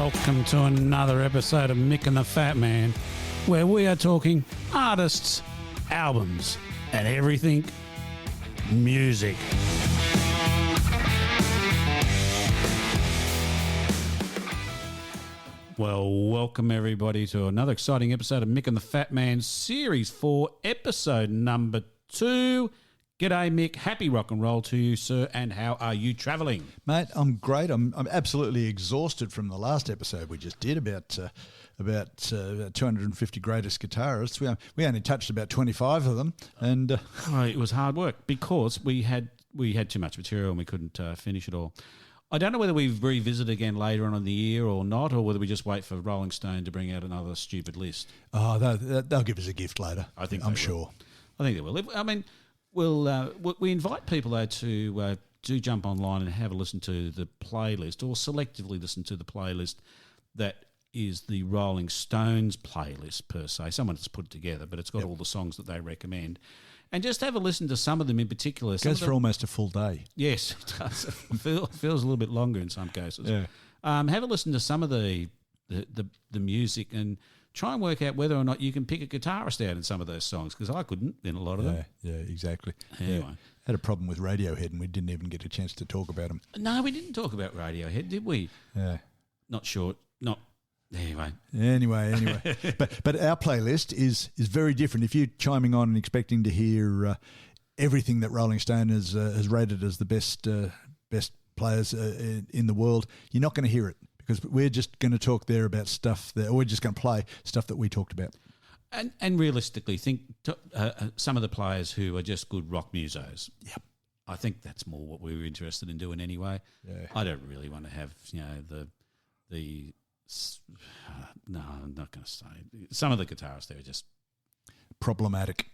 Welcome to another episode of Mick and the Fat Man, where we are talking artists, albums, and everything music. Well, welcome everybody to another exciting episode of Mick and the Fat Man, Series 4, Episode number 2. G'day, Mick. Happy rock and roll to you, sir. And how are you travelling? Mate, I'm great. I'm absolutely exhausted from the last episode we just did about 250 greatest guitarists. We only touched about 25 of them, and it was hard work because we had too much material and we couldn't finish it all. I don't know whether we revisit again later on in the year or not, or whether we just wait for Rolling Stone to bring out another stupid list. Oh, they'll give us a gift later. I'm sure. I think they will. I mean, we invite people though to do jump online and have a listen to the playlist, or selectively listen to the playlist that is the Rolling Stones playlist per se. Someone has put it together, but it's got all the songs that they recommend. And just have a listen to some of them in particular. It goes for almost a full day. Yes, it does. It feels a little bit longer in some cases. Yeah. Have a listen to some of the music and try and work out whether or not you can pick a guitarist out in some of those songs, because I couldn't in a lot of them. Yeah, exactly. Anyway. Yeah. Had a problem with Radiohead and we didn't even get a chance to talk about them. No, we didn't talk about Radiohead, did we? Yeah. Not sure. Anyway. But our playlist is very different. If you're chiming on and expecting to hear everything that Rolling Stone has rated as the best players in the world, you're not going to hear it, because we're just going to talk there about stuff that, or we're just going to play stuff that we talked about. And realistically, think some of the players who are just good rock musos. Yep. I think that's more what we were interested in doing anyway. Yeah. I don't really want to have the no, I'm not going to say. Some of the guitarists there are just problematic.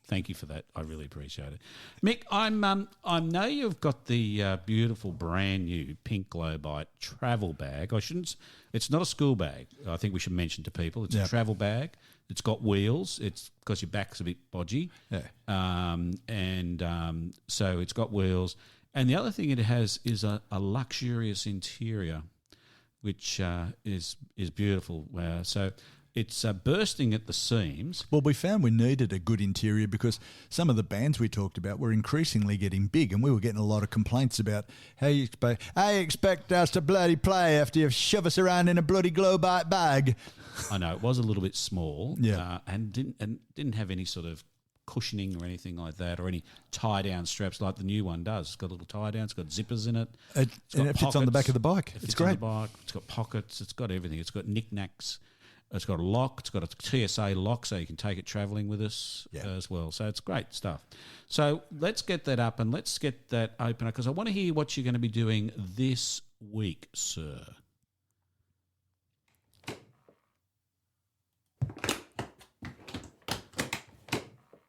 Thank you for that. I really appreciate it, Mick. I know you've got the beautiful brand new pink Globite travel bag. It's not a school bag. I think we should mention to people it's a travel bag. It's got wheels. It's because your back's a bit bodgy. Yeah. So it's got wheels, and the other thing it has is a luxurious interior, which is beautiful. So it's bursting at the seams. Well, we found we needed a good interior because some of the bands we talked about were increasingly getting big, and we were getting a lot of complaints about how you expect us to bloody play after you shove us around in a bloody Globite bag. I know, it was a little bit small, yeah, and didn't have any sort of cushioning or anything like that, or any tie-down straps like the new one does. It's got a little tie-down, it's got zippers in it. And it fits on the back of the bike. It's great. On the bike. It's got pockets, it's got everything. It's got knickknacks. It's got a lock. It's got a TSA lock, so you can take it travelling with us as well. So it's great stuff. So let's get that up and let's get that open, because I want to hear what you're going to be doing this week, sir.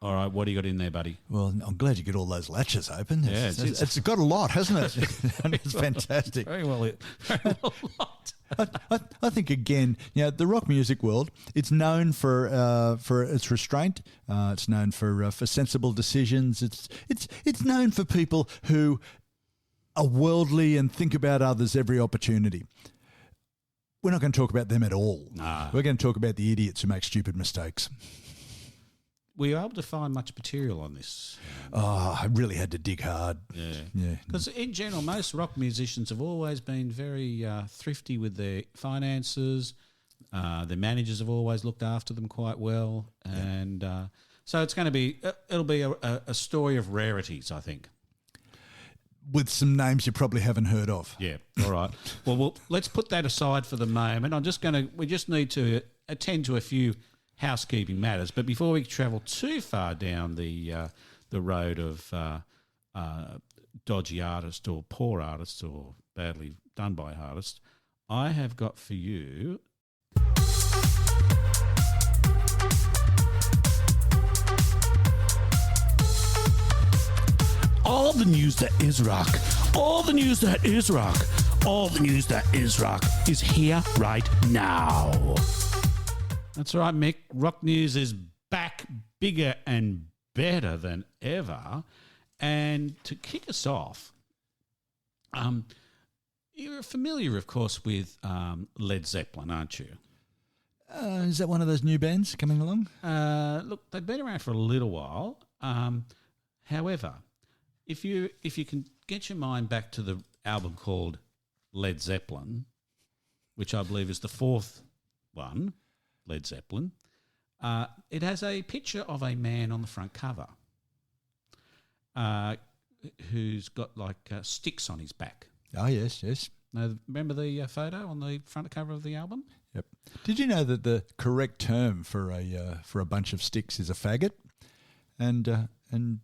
All right, what do you got in there, buddy? Well, I'm glad you get all those latches open. Yeah, it's got a lot, hasn't it? It's fantastic. Very well locked. I think, again, the rock music world, it's known for its restraint. It's known for sensible decisions. It's known for people who are worldly and think about others every opportunity. We're not going to talk about them at all. Nah. We're going to talk about the idiots who make stupid mistakes. Were you able to find much material on this? I really had to dig hard. Yeah. Because in general, most rock musicians have always been very thrifty with their finances. Their managers have always looked after them quite well. And so it's going to be, it'll be a story of rarities, I think. With some names you probably haven't heard of. Yeah, all right. Well, let's put that aside for the moment. We just need to attend to a few housekeeping matters, but before we travel too far down the road of dodgy artists or poor artists or badly done by artists, I have got for you all the news that is rock. All the news that is rock. All the news that is rock is here right now. That's right, Mick. Rock news is back, bigger and better than ever. And to kick us off, You're familiar, of course, with Led Zeppelin, aren't you? Is that one of those new bands coming along? Look, they've been around for a little while. However, if you can get your mind back to the album called Led Zeppelin, which I believe is the fourth one, Led Zeppelin, it has a picture of a man on the front cover who's got like sticks on his back. Oh, yes, yes. Now, remember the photo on the front cover of the album? Yep. Did you know that the correct term for a bunch of sticks is a faggot? And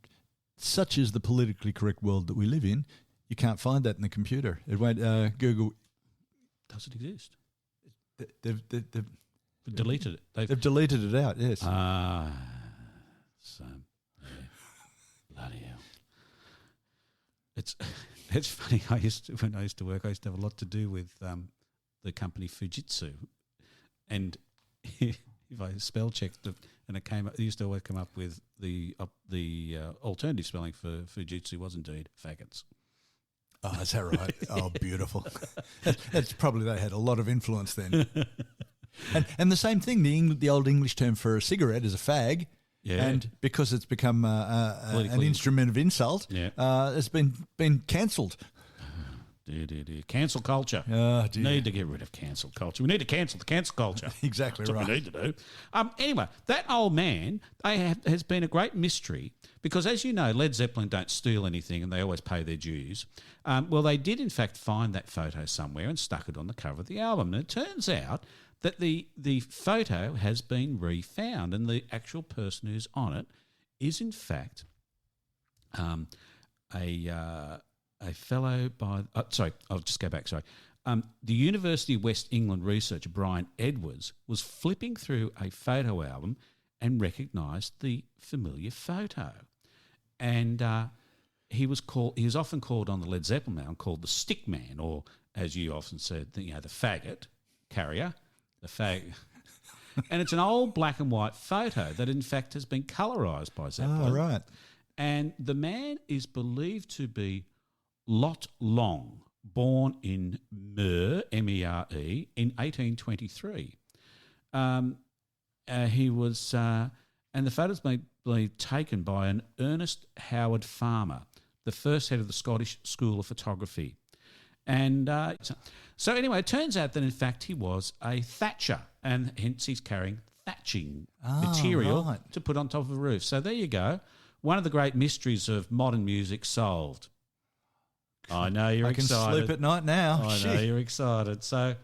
such is the politically correct world that we live in, you can't find that in the computer. It won't Google. Does it exist? They've deleted it. They've deleted it out. Yes. So yeah. Bloody hell. It's funny. When I used to work, I used to have a lot to do with the company Fujitsu, and if I spell checked it and it came up, it used to always come up with the alternative spelling for Fujitsu was indeed faggots. Oh, is that right? Oh, beautiful. That's probably they had a lot of influence then. And the same thing, the old English term for a cigarette is a fag. Yeah. And because it's become an instrument of insult, it's been cancelled. Dear. Cancel culture. Oh, dear. Need to get rid of cancel culture. We need to cancel the cancel culture. Exactly That's right. what we need to do. Anyway, that old man has been a great mystery because, as you know, Led Zeppelin don't steal anything and they always pay their dues. Well, they did, in fact, find that photo somewhere and stuck it on the cover of the album. And it turns out that the photo has been refound and the actual person who's on it is, in fact, a fellow by... sorry, I'll just go back, sorry. The University of West England researcher Brian Edwards was flipping through a photo album and recognised the familiar photo. And he was often called on the Led Zeppelin album called the Stick Man, or as you often said, the faggot carrier, the fag. And it's an old black and white photo that in fact has been colorised by Zeppelin. Oh, right. And the man is believed to be Lot Long, born in Mere, M-E-R-E, in 1823. He was, and the photo's been taken by an Ernest Howard Farmer, the first head of the Scottish School of Photography. And so anyway, it turns out that in fact he was a thatcher, and hence he's carrying thatching material to put on top of a roof. So there you go. One of the great mysteries of modern music solved. I know you're excited. I can sleep at night now. I know you're excited. So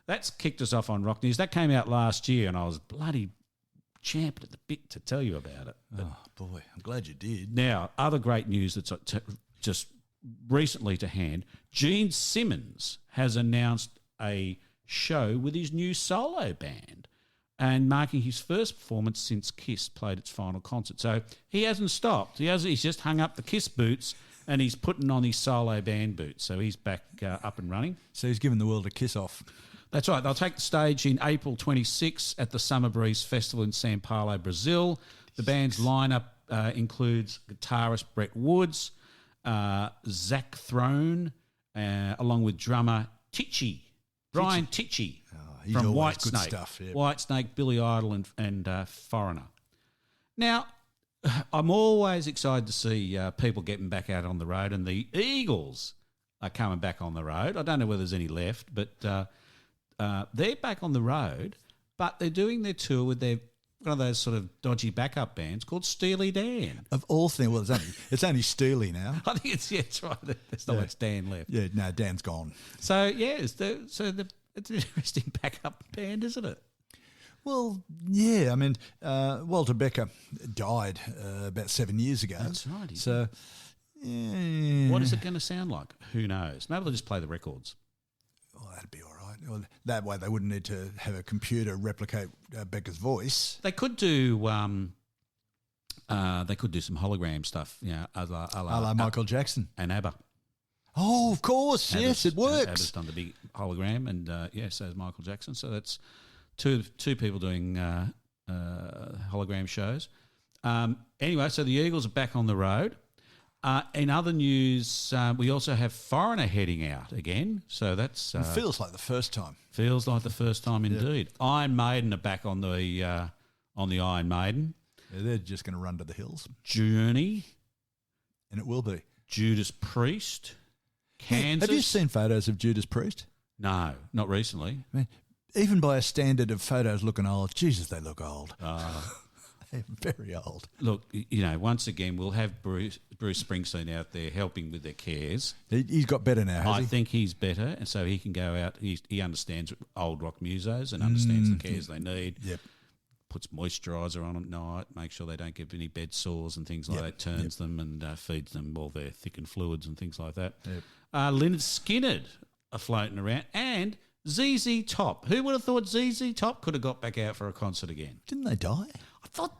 that's kicked us off on Rock News. That came out last year and I was bloody champed at the bit to tell you about it. But boy, I'm glad you did. now, other great news that's just recently to hand. Gene Simmons has announced a show with his new solo band and marking his first performance since Kiss played its final concert. So he hasn't stopped. He's just hung up the Kiss boots and he's putting on his solo band boots. So he's back up and running. So he's giving the world a kiss off. That's right. They'll take the stage in April 26 at the Summer Breeze Festival in São Paulo, Brazil. The band's lineup includes guitarist Brett Woods, Zach Throne, along with drummer Brian Tichy from Whitesnake. Stuff, yeah. Whitesnake, Billy Idol and Foreigner. Now, I'm always excited to see people getting back out on the road, and the Eagles are coming back on the road. I don't know whether there's any left, but they're back on the road, but they're doing their tour with one of those sort of dodgy backup bands called Steely Dan. Of all things, well, it's only Steely now. I think it's right. There's not much Dan left. Yeah, no, Dan's gone. So yeah, it's an interesting backup band, isn't it? Well, yeah. I mean, Walter Becker died about 7 years ago. That's right. So, what is it going to sound like? Who knows? Maybe they'll just play the records. Oh, that'd be all right. Well, that way they wouldn't need to have a computer replicate Becker's voice. They could do some hologram stuff, a la Michael Jackson and ABBA. Oh, of course, yes, it works. ABBA's done the big hologram, and so has Michael Jackson. So that's two people doing hologram shows. Anyway, so the Eagles are back on the road. In other news, we also have Foreigner heading out again. So that's... it feels like the first time. Feels like the first time indeed. Yep. Iron Maiden are back on the Iron Maiden. Yeah, they're just going to run to the hills. Journey. And it will be. Judas Priest. Kansa. Have you seen photos of Judas Priest? No, not recently. I mean, even by a standard of photos looking old, Jesus, they look old. They're very old. Look, once again, we'll have Bruce Springsteen out there helping with their cares. He's got better now, has he? I think he's better, and so he can go out. He understands old rock musos and understands the cares they need. Yep. Puts moisturiser on them at night, makes sure they don't get any bed sores and things like that, turns them and feeds them all their thickened fluids and things like that. Yep. Lynard Skynyrd are floating around, and ZZ Top. Who would have thought ZZ Top could have got back out for a concert again? Didn't they die? I thought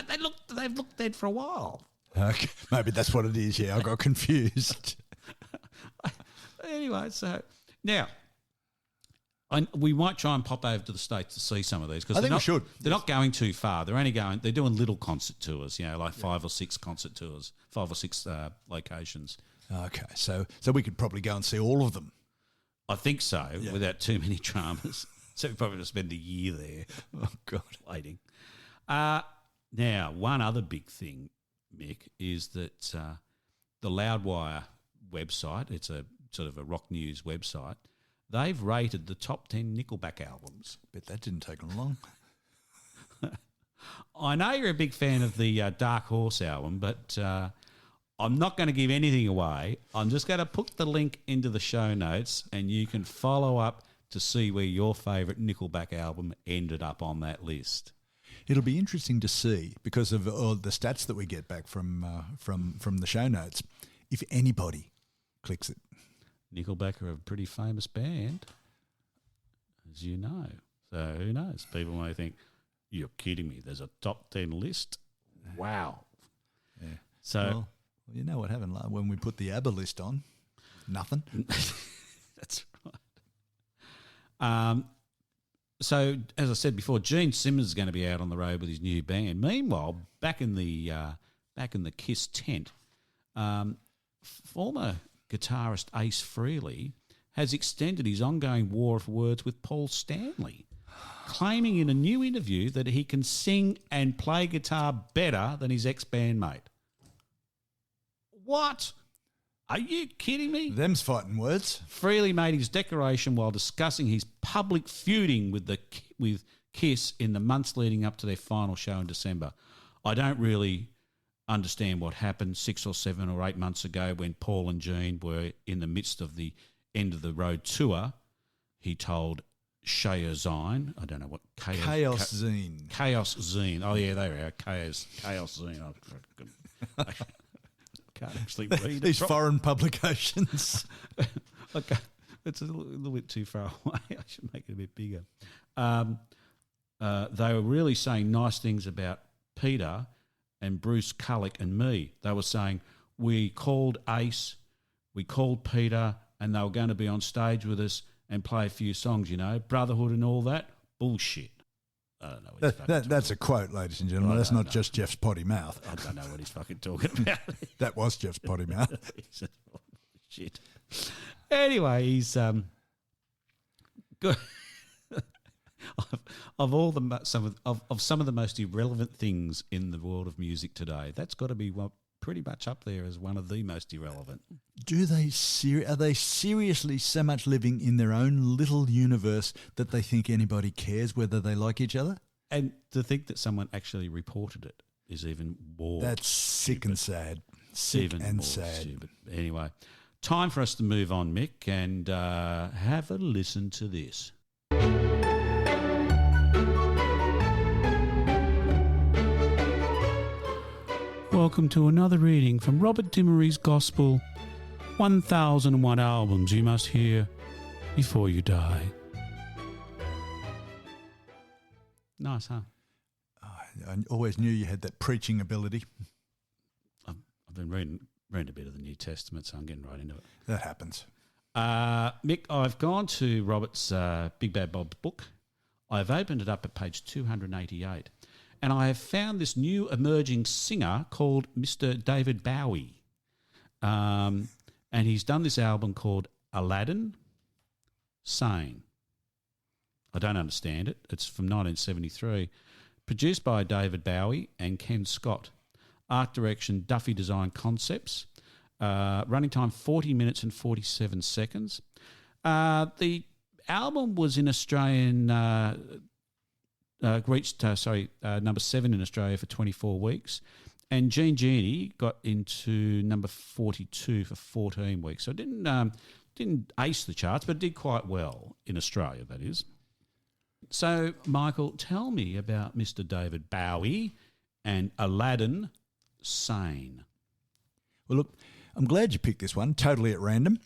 they've looked dead for a while. Okay, maybe that's what it is. Yeah, I got confused. Anyway, so now we might try and pop over to the States to see some of these because we should. They're not going too far. They're doing little concert tours. Like 5 or 6 concert tours, 5 or 6 locations. Okay, so we could probably go and see all of them. I think so, without too many dramas. So we probably just spend a year there. Oh God, waiting. Now, one other big thing, Mick, is that the Loudwire website, it's a sort of a rock news website, they've rated the top 10 Nickelback albums. Bet that didn't take them long. I know you're a big fan of the Dark Horse album, but I'm not going to give anything away. I'm just going to put the link into the show notes and you can follow up to see where your favourite Nickelback album ended up on that list. It'll be interesting to see because of all the stats that we get back from the show notes. If anybody clicks it, Nickelback are a pretty famous band, as you know. So who knows? People may think you're kidding me. There's a top 10 list. Wow. Yeah. So well, you know what happened when we put the ABBA list on? Nothing. That's right. So, as I said before, Gene Simmons is going to be out on the road with his new band. Meanwhile, back in the Kiss tent, former guitarist Ace Frehley has extended his ongoing war of words with Paul Stanley, claiming in a new interview that he can sing and play guitar better than his ex-bandmate. What? Are you kidding me? Them's fighting words. Frehley made his declaration while discussing his public feuding with Kiss in the months leading up to their final show in December. I don't really understand what happened 6 or 7 or 8 months ago when Paul and Gene were in the midst of the end of the road tour. He told Zine, I don't know what Chaos Zine. Chaos Zine. Oh yeah, they are Chaos Zine. I can't actually read these foreign publications. Okay, it's a little bit too far away. I should make it a bit bigger. They were really saying nice things about Peter and Bruce Kulick and me. They were saying we called Ace, we called Peter, and they were going to be on stage with us and play a few songs, Brotherhood and all that. Bullshit. I don't know what that's a quote, ladies and gentlemen. That's not just Jeff's potty mouth. I don't know what he's fucking talking about. That was Jeff's potty mouth. He said, oh, shit. Anyway, he's good. Of some of the most irrelevant things in the world of music today, that's got to be pretty much up there as one of the most irrelevant. Are they seriously so much living in their own little universe that they think anybody cares whether they like each other? And to think that someone actually reported it is even more. That's sick and sad. Sick and sad. Stupid. Anyway, time for us to move on, Mick, and have a listen to this. Welcome to another reading from Robert Dimery's Gospel, 1001 albums you must hear before you die. Nice, huh? I always knew you had that preaching ability. I've been reading a bit of the New Testament, so I'm getting right into it. That happens. Mick, I've gone to Robert's Big Bad Bob's book. I've opened it up at page 288. and I have found this new emerging singer called Mr. David Bowie. And he's done this album called Aladdin Sane. I don't understand it. It's from 1973. Produced by David Bowie and Ken Scott. Art direction, Duffy Design Concepts. Running time 40 minutes and 47 seconds. The album was in Australian, reached number 7 in Australia for 24 weeks. And Genie got into number 42 for 14 weeks. So it didn't ace the charts, but it did quite well in Australia, that is. So, Michael, tell me about Mr. David Bowie and Aladdin Sane. Well, look, I'm glad you picked this one, totally at random.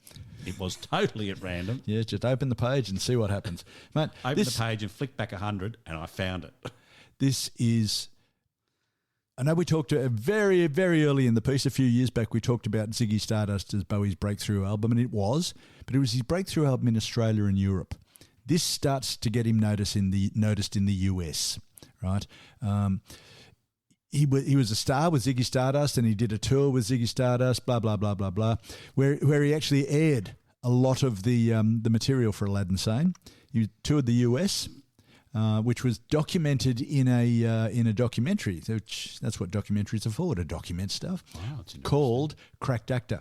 It was totally at random. Yeah, just open the page and see what happens. Mate, open the page and flick back 100 and I found it. This is... I know we talked very, very early in the piece, a few years back, we talked about Ziggy Stardust as Bowie's breakthrough album, and it was, but it was his breakthrough album in Australia and Europe. This starts to get him noticed in the US, right? He was a star with Ziggy Stardust, and he did a tour with Ziggy Stardust, blah blah blah blah blah, where he actually aired a lot of the material for Aladdin Sane. He toured the US, which was documented in a documentary. That's what documentaries are for, to document stuff. Wow, called Cracked Actor,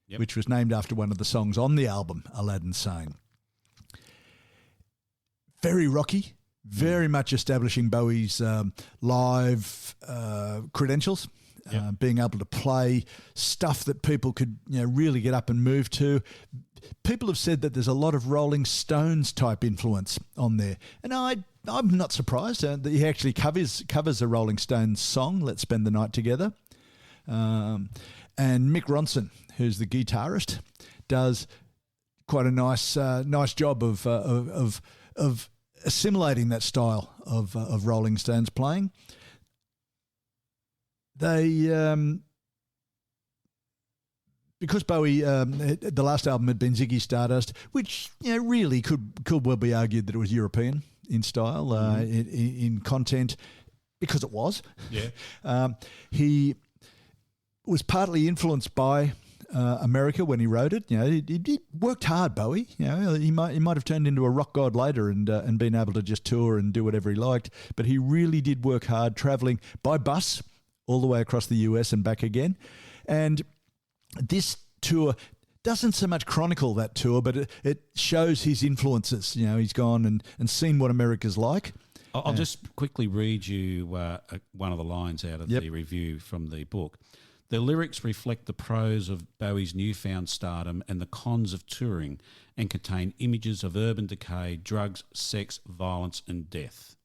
yep. Which was named after one of the songs on the album Aladdin Sane. Very rocky, very much establishing Bowie's live credentials, being able to play stuff that people could really get up and move to. People have said that there's a lot of Rolling Stones type influence on there, and I'm not surprised that he actually covers a Rolling Stones song, "Let's Spend the Night Together," and Mick Ronson, who's the guitarist, does quite a nice job of assimilating that style of Rolling Stones playing. They because Bowie, the last album had been Ziggy Stardust, which really could well be argued that it was European in style, in content, because it was. Yeah. He was partly influenced by America when he wrote it. He worked hard, Bowie. He might have turned into a rock god later and been able to just tour and do whatever he liked, but he really did work hard, travelling by bus all the way across the US and back again. And this tour doesn't so much chronicle that tour, but it shows his influences. He's gone and seen what America's like. I'll just quickly read you one of the lines out of the review from the book. The lyrics reflect the pros of Bowie's newfound stardom and the cons of touring, and contain images of urban decay, drugs, sex, violence and death.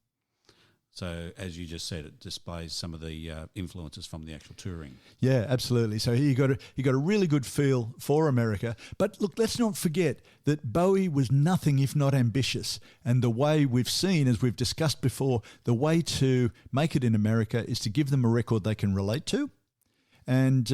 So, as you just said, it displays some of the influences from the actual touring. Yeah, absolutely. So he got a really good feel for America. But look, let's not forget that Bowie was nothing if not ambitious. And the way we've seen, as we've discussed before, the way to make it in America is to give them a record they can relate to. And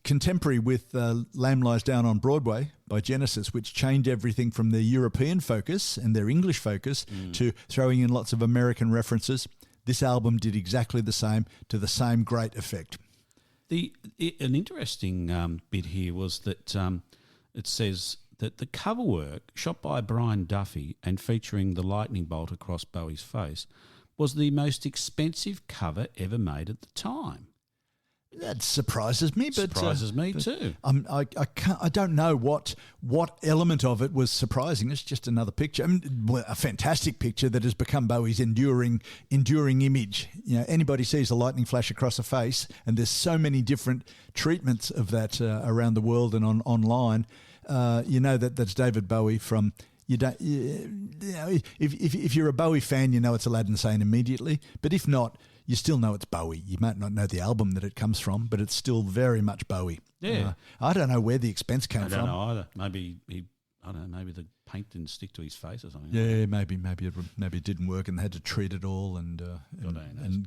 contemporary with Lamb Lies Down on Broadway by Genesis, which changed everything from their European focus and their English focus to throwing in lots of American references. This album did exactly the same, to the same great effect. An interesting bit here was that it says that the cover work, shot by Brian Duffy and featuring the lightning bolt across Bowie's face, was the most expensive cover ever made at the time. That surprises me, but surprises me too. I don't know what element of it was surprising. It's just another picture. A fantastic picture that has become Bowie's enduring image. Anybody sees a lightning flash across a face, and there's so many different treatments of that around the world and online. That's David Bowie from. If you're a Bowie fan, it's Aladdin Sane immediately. But if not, you still know it's Bowie. You might not know the album that it comes from, but it's still very much Bowie. Yeah. I don't know where the expense came from. I don't know either. Maybe he I don't know, maybe the paint didn't stick to his face or something. Yeah, maybe it didn't work and they had to treat it all and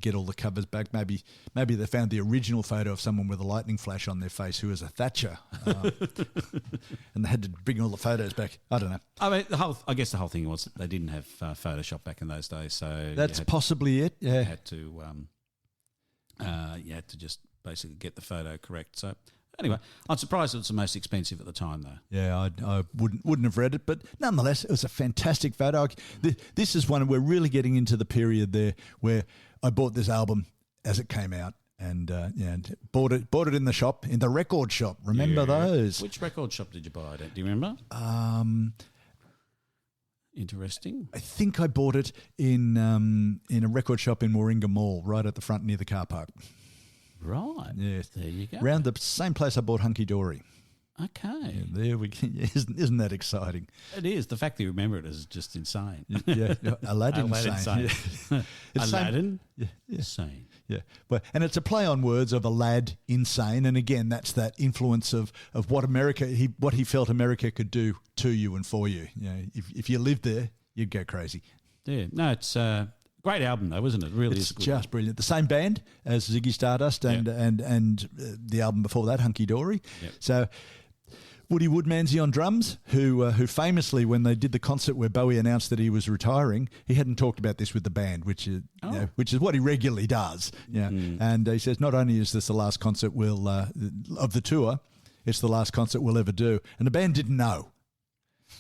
get all the covers back. Maybe they found the original photo of someone with a lightning flash on their face who was a Thatcher, and they had to bring all the photos back. I don't know. I mean, I guess the whole thing was they didn't have Photoshop back in those days, so that's possibly it. Yeah, you had to just basically get the photo correct. So. Anyway, I'm surprised it was the most expensive at the time, though. Yeah, I wouldn't have read it, but nonetheless, it was a fantastic photo. This is one we're really getting into the period there where I bought this album as it came out, and bought it in the shop, in the record shop. Remember those? Which record shop did you buy it at? Do you remember? Interesting. I think I bought it in a record shop in Warringah Mall, right at the front near the car park. Right. Yeah. There you go. Around the same place I bought Hunky Dory. Okay. Yeah, there we go. Isn't that exciting? It is. The fact that you remember it is just insane. Yeah. Aladdin Sane. Yeah. Aladdin Sane. Yeah. Well, and it's a play on words of Aladdin Insane, and again, that's that influence of what what he felt America could do to you and for you. You know, if you lived there, you'd go crazy. Yeah. No, it's great album though, isn't it? Really, it's is good. Just brilliant. The same band as Ziggy Stardust and the album before that, Hunky Dory. Yep. So Woody Woodmansey on drums, who famously, when they did the concert where Bowie announced that he was retiring, he hadn't talked about this with the band, which is what he regularly does. Yeah, and he says not only is this the last concert of the tour, it's the last concert we'll ever do, and the band didn't know.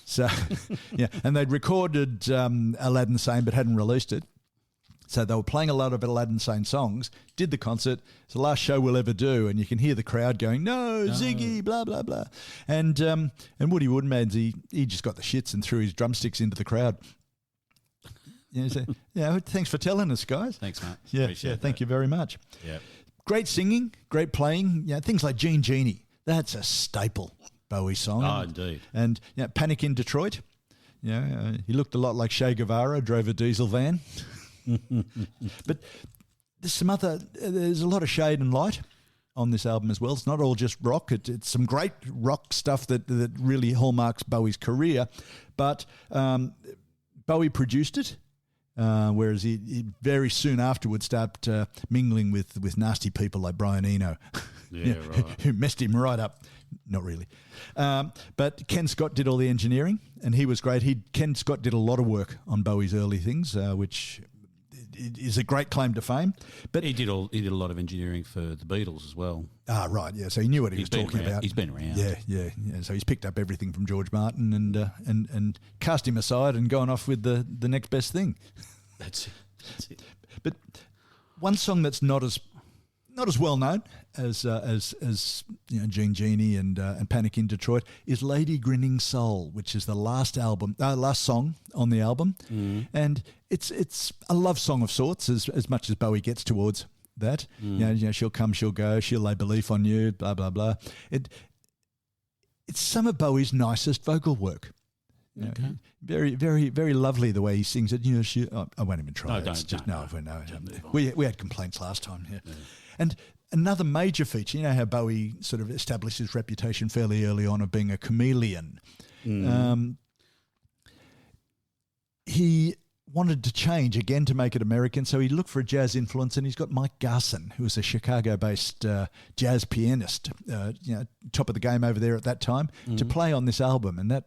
So and they'd recorded Aladdin Sane but hadn't released it. So they were playing a lot of Aladdin Sane songs, did the concert. It's the last show we'll ever do, and you can hear the crowd going, no, Ziggy, blah, blah, blah. And Woody Woodmansey, he just got the shits and threw his drumsticks into the crowd. Thanks for telling us, guys. Thanks, mate. Yeah, thank you very much. Yeah. Great singing, great playing. Yeah, things like Genie. That's a staple Bowie song. Oh, indeed. And Panic in Detroit. He looked a lot like Che Guevara, drove a diesel van. But there's a lot of shade and light on this album as well. It's not all just rock. It's some great rock stuff that really hallmarks Bowie's career. But Bowie produced it, whereas he very soon afterwards started mingling with nasty people like Brian Eno, who messed him right up. Not really. But Ken Scott did all the engineering, and he was great. Ken Scott did a lot of work on Bowie's early things, which is a great claim to fame. But he did a lot of engineering for the Beatles as well. Ah, right, yeah. So he knew what he was talking about. He's been around. Yeah. So he's picked up everything from George Martin and cast him aside and gone off with the next best thing. That's it. But one song that's not as well known as Genie and Panic in Detroit is Lady Grinning Soul, which is the last song on the album, and it's a love song of sorts as much as Bowie gets towards that. She'll come, she'll go, she'll lay belief on you, blah blah blah. It's some of Bowie's nicest vocal work. Okay. Very, very, very lovely the way he sings it. I won't even try. No. We had complaints last time. Yeah. And another major feature, how Bowie sort of established his reputation fairly early on of being a chameleon. He wanted to change again to make it American, so he looked for a jazz influence, and he's got Mike Garson, who was a Chicago-based jazz pianist, top of the game over there at that time, to play on this album, and that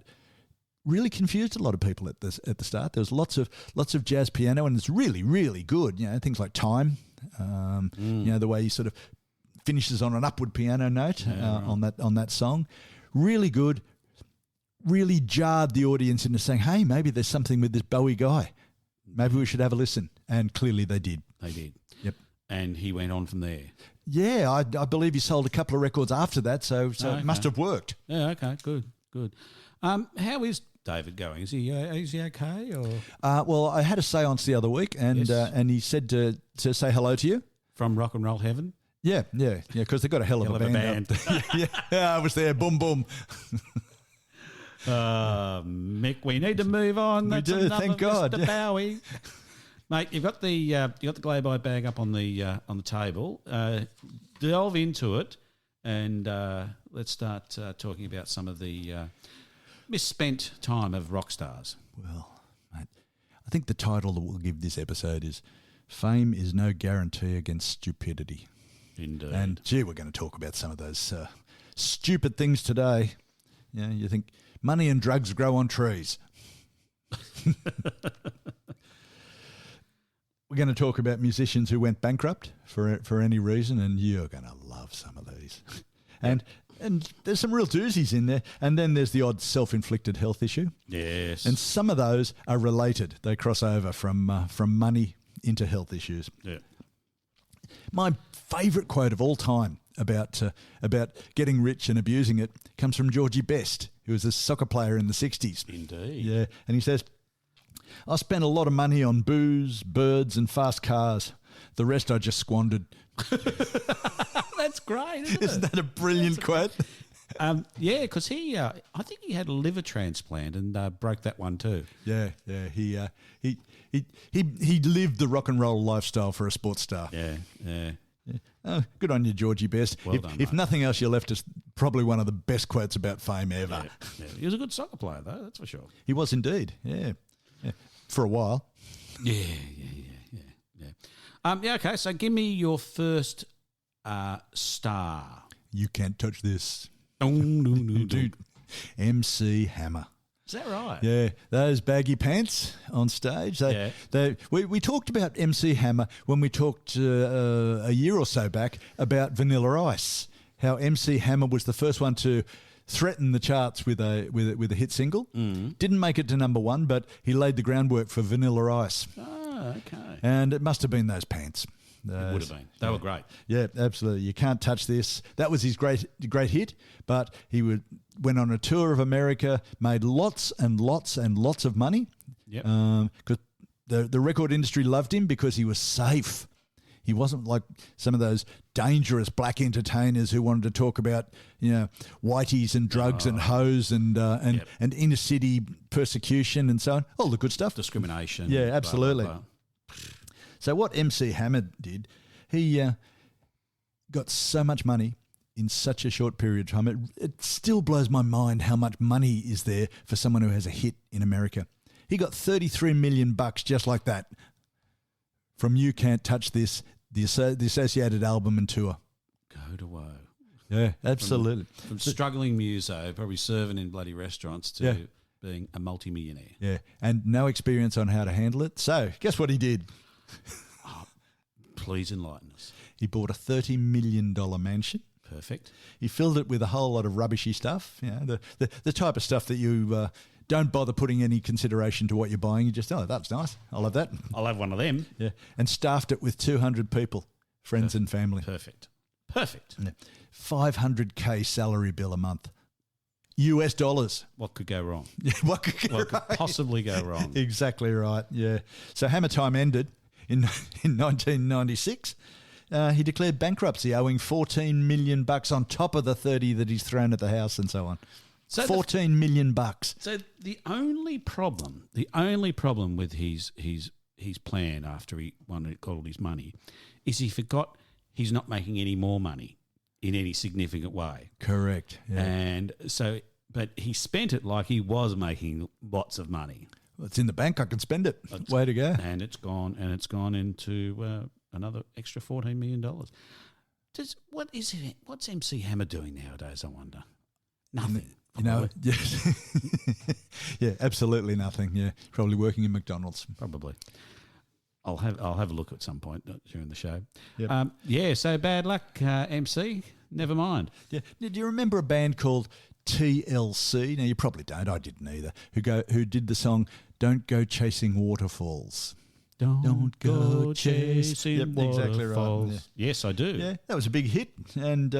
really confused a lot of people at the start. There was lots of jazz piano, and it's really, really good. Things like Time. The way he sort of finishes on an upward piano note on that song, really good, really jarred the audience into saying, hey, maybe there's something with this Bowie guy. Maybe we should have a listen. And clearly they did. They did. Yep. And he went on from there. Yeah, I believe he sold a couple of records after that, so it must have worked. Yeah, okay, good. How is David going? Is he okay? Or well, I had a séance the other week, and he said to say hello to you from Rock and Roll Heaven. Yeah, because they've got a hell of a band. Yeah, I was there. Boom, boom. Mick, we need to move on. We do. Thank God, Mr. Bowie. Mate, you've got the Globite bag up on the table. Delve into it, and let's start talking about some of the misspent time of rock stars? Well, mate, I think the title that we'll give this episode is "Fame is no guarantee against stupidity." Indeed. And gee, we're going to talk about some of those stupid things today. Yeah, you think money and drugs grow on trees. We're going to talk about musicians who went bankrupt for any reason, and you're going to love some of these. And there's some real doozies in there. And then there's the odd self-inflicted health issue. Yes. And some of those are related. They cross over from money into health issues. Yeah. My favourite quote of all time about getting rich and abusing it comes from Georgie Best, who was a soccer player in the 60s. Indeed. Yeah, and he says, "I spent a lot of money on booze, birds and fast cars. The rest I just squandered." That's great, isn't it? Isn't that a brilliant quote? Yeah, because I think he had a liver transplant and broke that one too. Yeah. He lived the rock and roll lifestyle for a sports star. Yeah. Oh, good on you, Georgie Best. Well done, if mate. nothing else, you left us probably one of the best quotes about fame ever. Yeah. He was a good soccer player, though, that's for sure. He was indeed, yeah. For a while. Yeah. Okay, so give me your first star. You can't touch this. Dude. Dude, MC Hammer. Is that right? Yeah, those baggy pants on stage. We talked about MC Hammer when we talked a year or so back about Vanilla Ice. How MC Hammer was the first one to threaten the charts with a hit single. Didn't make it to number one, but he laid the groundwork for Vanilla Ice. Oh, okay. And it must have been those pants. It would have been. They were great. Yeah, absolutely. You can't touch this. That was his great hit, but he went on a tour of America, made lots and lots and lots of money. Yep. Because the record industry loved him because he was safe. He wasn't like some of those dangerous black entertainers who wanted to talk about, whiteys and drugs and hoes and inner city persecution and so on. All the good stuff. Discrimination. Yeah, absolutely. Blah, blah, blah. So what MC Hammer did, he got so much money in such a short period of time. It still blows my mind how much money is there for someone who has a hit in America. He got $33 million just like that from You Can't Touch This, the associated album and tour. Go to woe. Yeah, absolutely. From struggling muso, probably serving in bloody restaurants, to being a multimillionaire. Yeah, and no experience on how to handle it. So guess what he did? Please enlighten us. He bought a $30 million mansion. Perfect. He filled it with a whole lot of rubbishy stuff, the type of stuff that you don't bother putting any consideration to what you're buying. You just, that's nice. I'll have that. I'll have one of them. Yeah, and staffed it with 200 people, friends and family. Perfect. Yeah. $500K salary bill a month. US dollars. What could go wrong? Yeah, what could possibly go wrong? Exactly right, yeah. So Hammer time ended in 1996. He declared bankruptcy, owing $14 million on top of the 30 that he's thrown at the house and so on. So $14 million. So the only problem with his plan after he got all his money is he forgot he's not making any more money in any significant way. Correct. Yeah. And so, but he spent it like he was making lots of money. Well, it's in the bank. I can spend it. Way to go. And it's gone into another extra $14 million. What's MC Hammer doing nowadays, I wonder? Nothing. Yeah, absolutely nothing. Yeah, probably working in McDonald's. Probably. I'll have a look at some point during the show. Yep. So bad luck, MC. Never mind. Yeah. Do you remember a band called TLC? Now you probably don't. I didn't either. Who did the song "Don't Go Chasing Waterfalls"? Don't go chasing waterfalls. Exactly right. Yeah. Yes, I do. Yeah, that was a big hit, and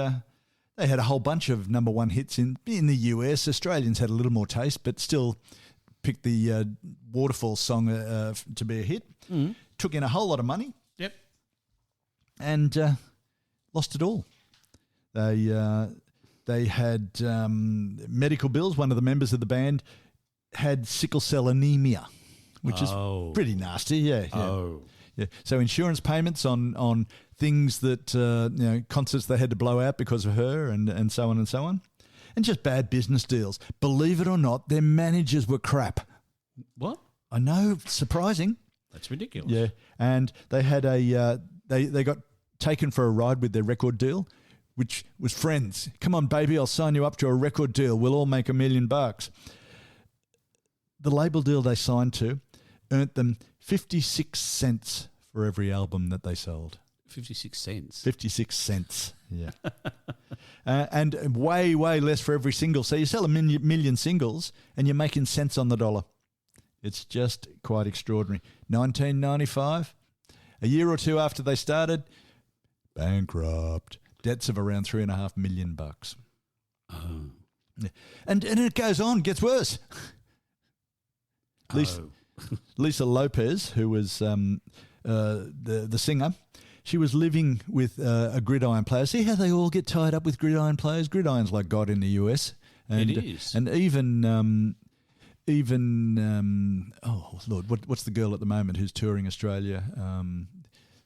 they had a whole bunch of number one hits in the US. Australians had a little more taste, but still picked the Waterfall song to be a hit. Mm. Took in a whole lot of money. Yep. And lost it all. They had medical bills. One of the members of the band had sickle cell anemia, which is pretty nasty. Yeah. Oh. Yeah. So insurance payments on things that concerts they had to blow out because of her, and so on and so on. and just bad business deals. Believe it or not, their managers were crap. What? I know, surprising. That's ridiculous. Yeah, and they had they got taken for a ride with their record deal, which was Friends. Come on, baby, I'll sign you up to a record deal. We'll all make $1 million. The label deal they signed to earned them 56 cents for every album that they sold. 56 cents. 56 cents, yeah. And way, way less for every single. So you sell a million singles and you're making cents on the dollar. It's just quite extraordinary. 1995, a year or two after they started, bankrupt. Debts of around $3.5 million. Oh. Yeah. And it goes on, gets worse. Lisa Lopez, who was the singer, she was living with a gridiron player. See how they all get tied up with gridiron players? Gridiron's like God in the US. And, it is. And oh Lord, what's the girl at the moment who's touring Australia?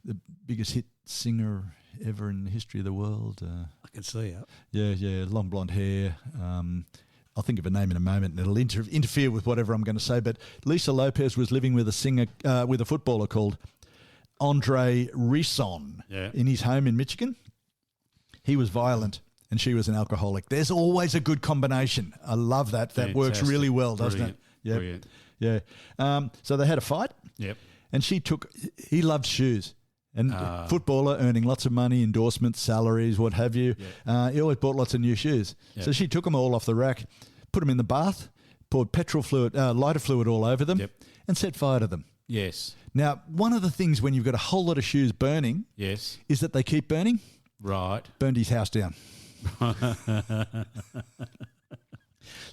The biggest hit singer ever in the history of the world. I can see it. Yeah, long blonde hair. I'll think of a name in a moment and it'll interfere with whatever I'm going to say. But Lisa Lopez was living with a footballer called Andre Risson in his home in Michigan. He was violent and she was an alcoholic. There's always a good combination. I love that. That works really well, doesn't it? Yep. Brilliant. Yeah. So they had a fight. Yep. And he loved shoes. And footballer earning lots of money, endorsements, salaries, what have you. Yeah. He always bought lots of new shoes. Yeah. So she took them all off the rack, put them in the bath, poured lighter fluid all over them, and set fire to them. Yes. Now, one of the things when you've got a whole lot of shoes burning is that they keep burning. Right. Burned his house down.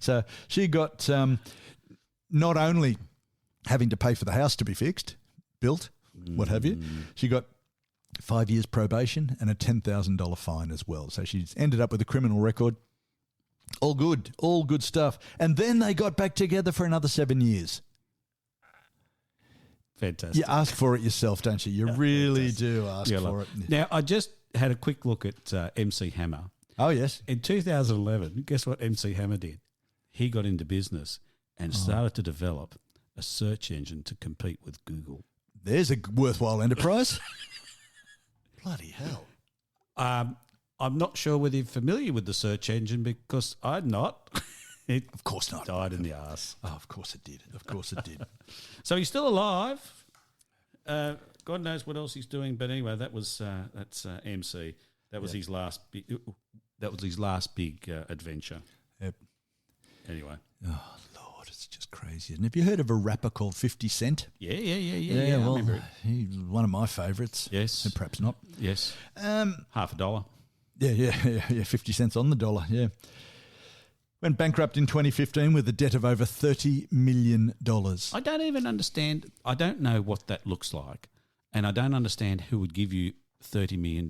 So she got not only having to pay for the house to be fixed, built, what have you, she got 5 years probation and a $10,000 fine as well. So she's ended up with a criminal record. All good stuff. And then they got back together for another 7 years. Fantastic. You ask for it yourself, don't you? You really do ask for it. Now, I just had a quick look at MC Hammer. Oh, yes. In 2011, guess what MC Hammer did? He got into business and started to develop a search engine to compete with Google. There's a worthwhile enterprise. Bloody hell. I'm not sure whether you're familiar with the search engine because I'm not. It of course not. Died in the arse. Oh, of course it did. Of course it did. So he's still alive. God knows what else he's doing. But anyway, that's MC. That was his last. That was his last big adventure. Yep. Anyway. Oh Lord, it's just crazy. And have you heard of a rapper called 50 Cent? Yeah. Well, I remember it. He's one of my favourites. Yes. And perhaps not. Yes. $50. Yeah. 50 cents on the dollar. Yeah. Went bankrupt in 2015 with a debt of over $30 million. I don't even understand. I don't know what that looks like. And I don't understand who would give you $30 million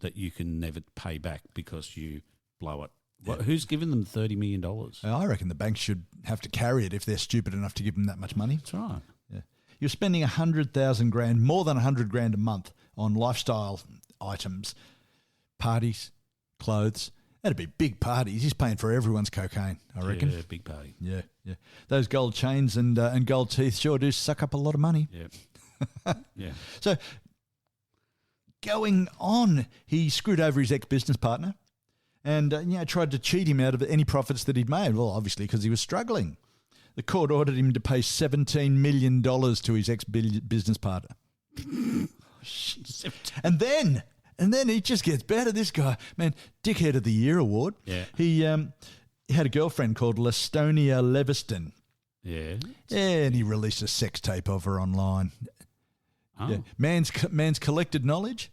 that you can never pay back because you blow it. Yeah. Who's giving them $30 million? I reckon the banks should have to carry it if they're stupid enough to give them that much money. That's right. Yeah. You're spending $100,000, more than $100,000 a month on lifestyle items, parties, clothes. That'd be big parties. He's paying for everyone's cocaine, I reckon. Yeah, big party. Yeah. Those gold chains and gold teeth sure do suck up a lot of money. Yeah. Yeah. So going on, he screwed over his ex-business partner and tried to cheat him out of any profits that he'd made. Well, obviously because he was struggling. The court ordered him to pay $17 million to his ex-business partner. And then he just gets better, this guy. Man, Dickhead of the Year award. Yeah. He had a girlfriend called Lastonia Leviston. Yeah. Yeah, and he released a sex tape of her online. Oh. Yeah. Man's collected knowledge,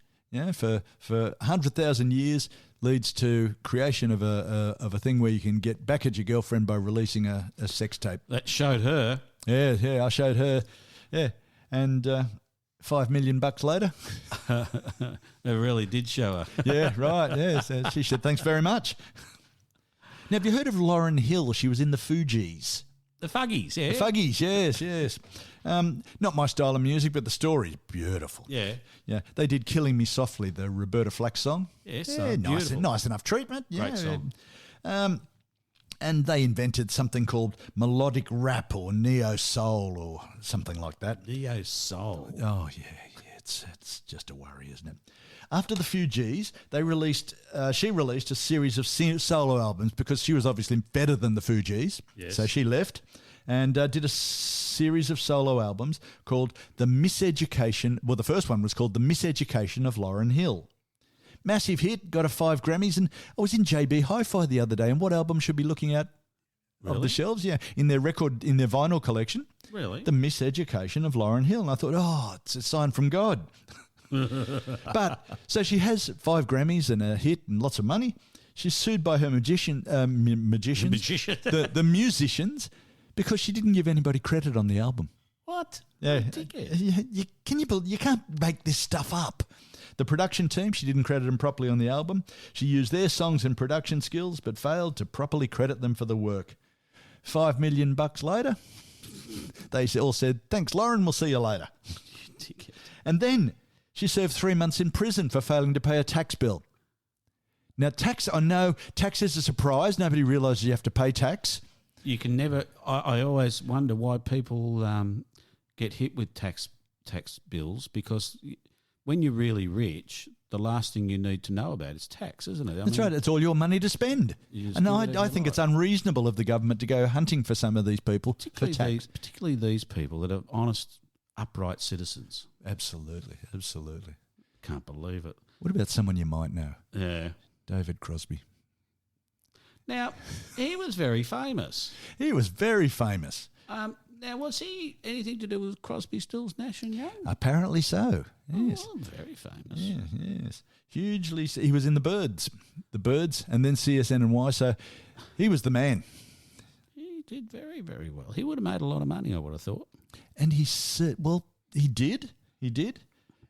for 100,000 years leads to creation of a thing where you can get back at your girlfriend by releasing a sex tape. That showed her. Yeah, I showed her. Yeah. And $5 million later. It really did show her. Yeah, right. Yeah. So she said, thanks very much. Now, have you heard of Lauryn Hill? She was in the Fugees. The Fugees, yeah. The Fugees, yes. Not my style of music, but the story's beautiful. Yeah. Yeah. They did Killing Me Softly, the Roberta Flack song. Yes, yeah, beautiful. nice enough treatment. Yeah. Great song. And they invented something called melodic rap or neo-soul or something like that. Neo-soul. Oh, yeah. It's just a worry, isn't it? After the Fugees, she released a series of solo albums because she was obviously better than the Fugees. Yes. So she left and did a series of solo albums called The Miseducation. Well, the first one was called The Miseducation of Lauryn Hill. Massive hit, got her 5 Grammys, and I was in JB Hi-Fi the other day, and what album should be looking at of the shelves? Yeah, in their vinyl collection. Really? The Miseducation of Lauryn Hill. And I thought, it's a sign from God. But, so she has 5 Grammys and a hit and lots of money. She's sued by her magicians, the musicians, because she didn't give anybody credit on the album. What? Yeah, you can't make this stuff up. The production team, she didn't credit them properly on the album. She used their songs and production skills, but failed to properly credit them for the work. $5 million later, they all said, "Thanks, Lauryn. We'll see you later." And then she served 3 months in prison for failing to pay a tax bill. Now, I know tax is a surprise. Nobody realises you have to pay tax. You can never. I always wonder why people get hit with tax bills, because when you're really rich, the last thing you need to know about is tax, isn't it? That's right. It's all your money to spend. And I think it's unreasonable of the government to go hunting for some of these people for tax. Particularly these people that are honest, upright citizens. Absolutely. Can't believe it. What about someone you might know? Yeah. David Crosby. Now, he was very famous. Now, was he anything to do with Crosby, Stills, Nash and Young? Apparently so, yes. Oh, very famous. Yes. Hugely. He was in the Birds, and then CSN&Y, so he was the man. He did very, very well. He would have made a lot of money, I would have thought. And he did.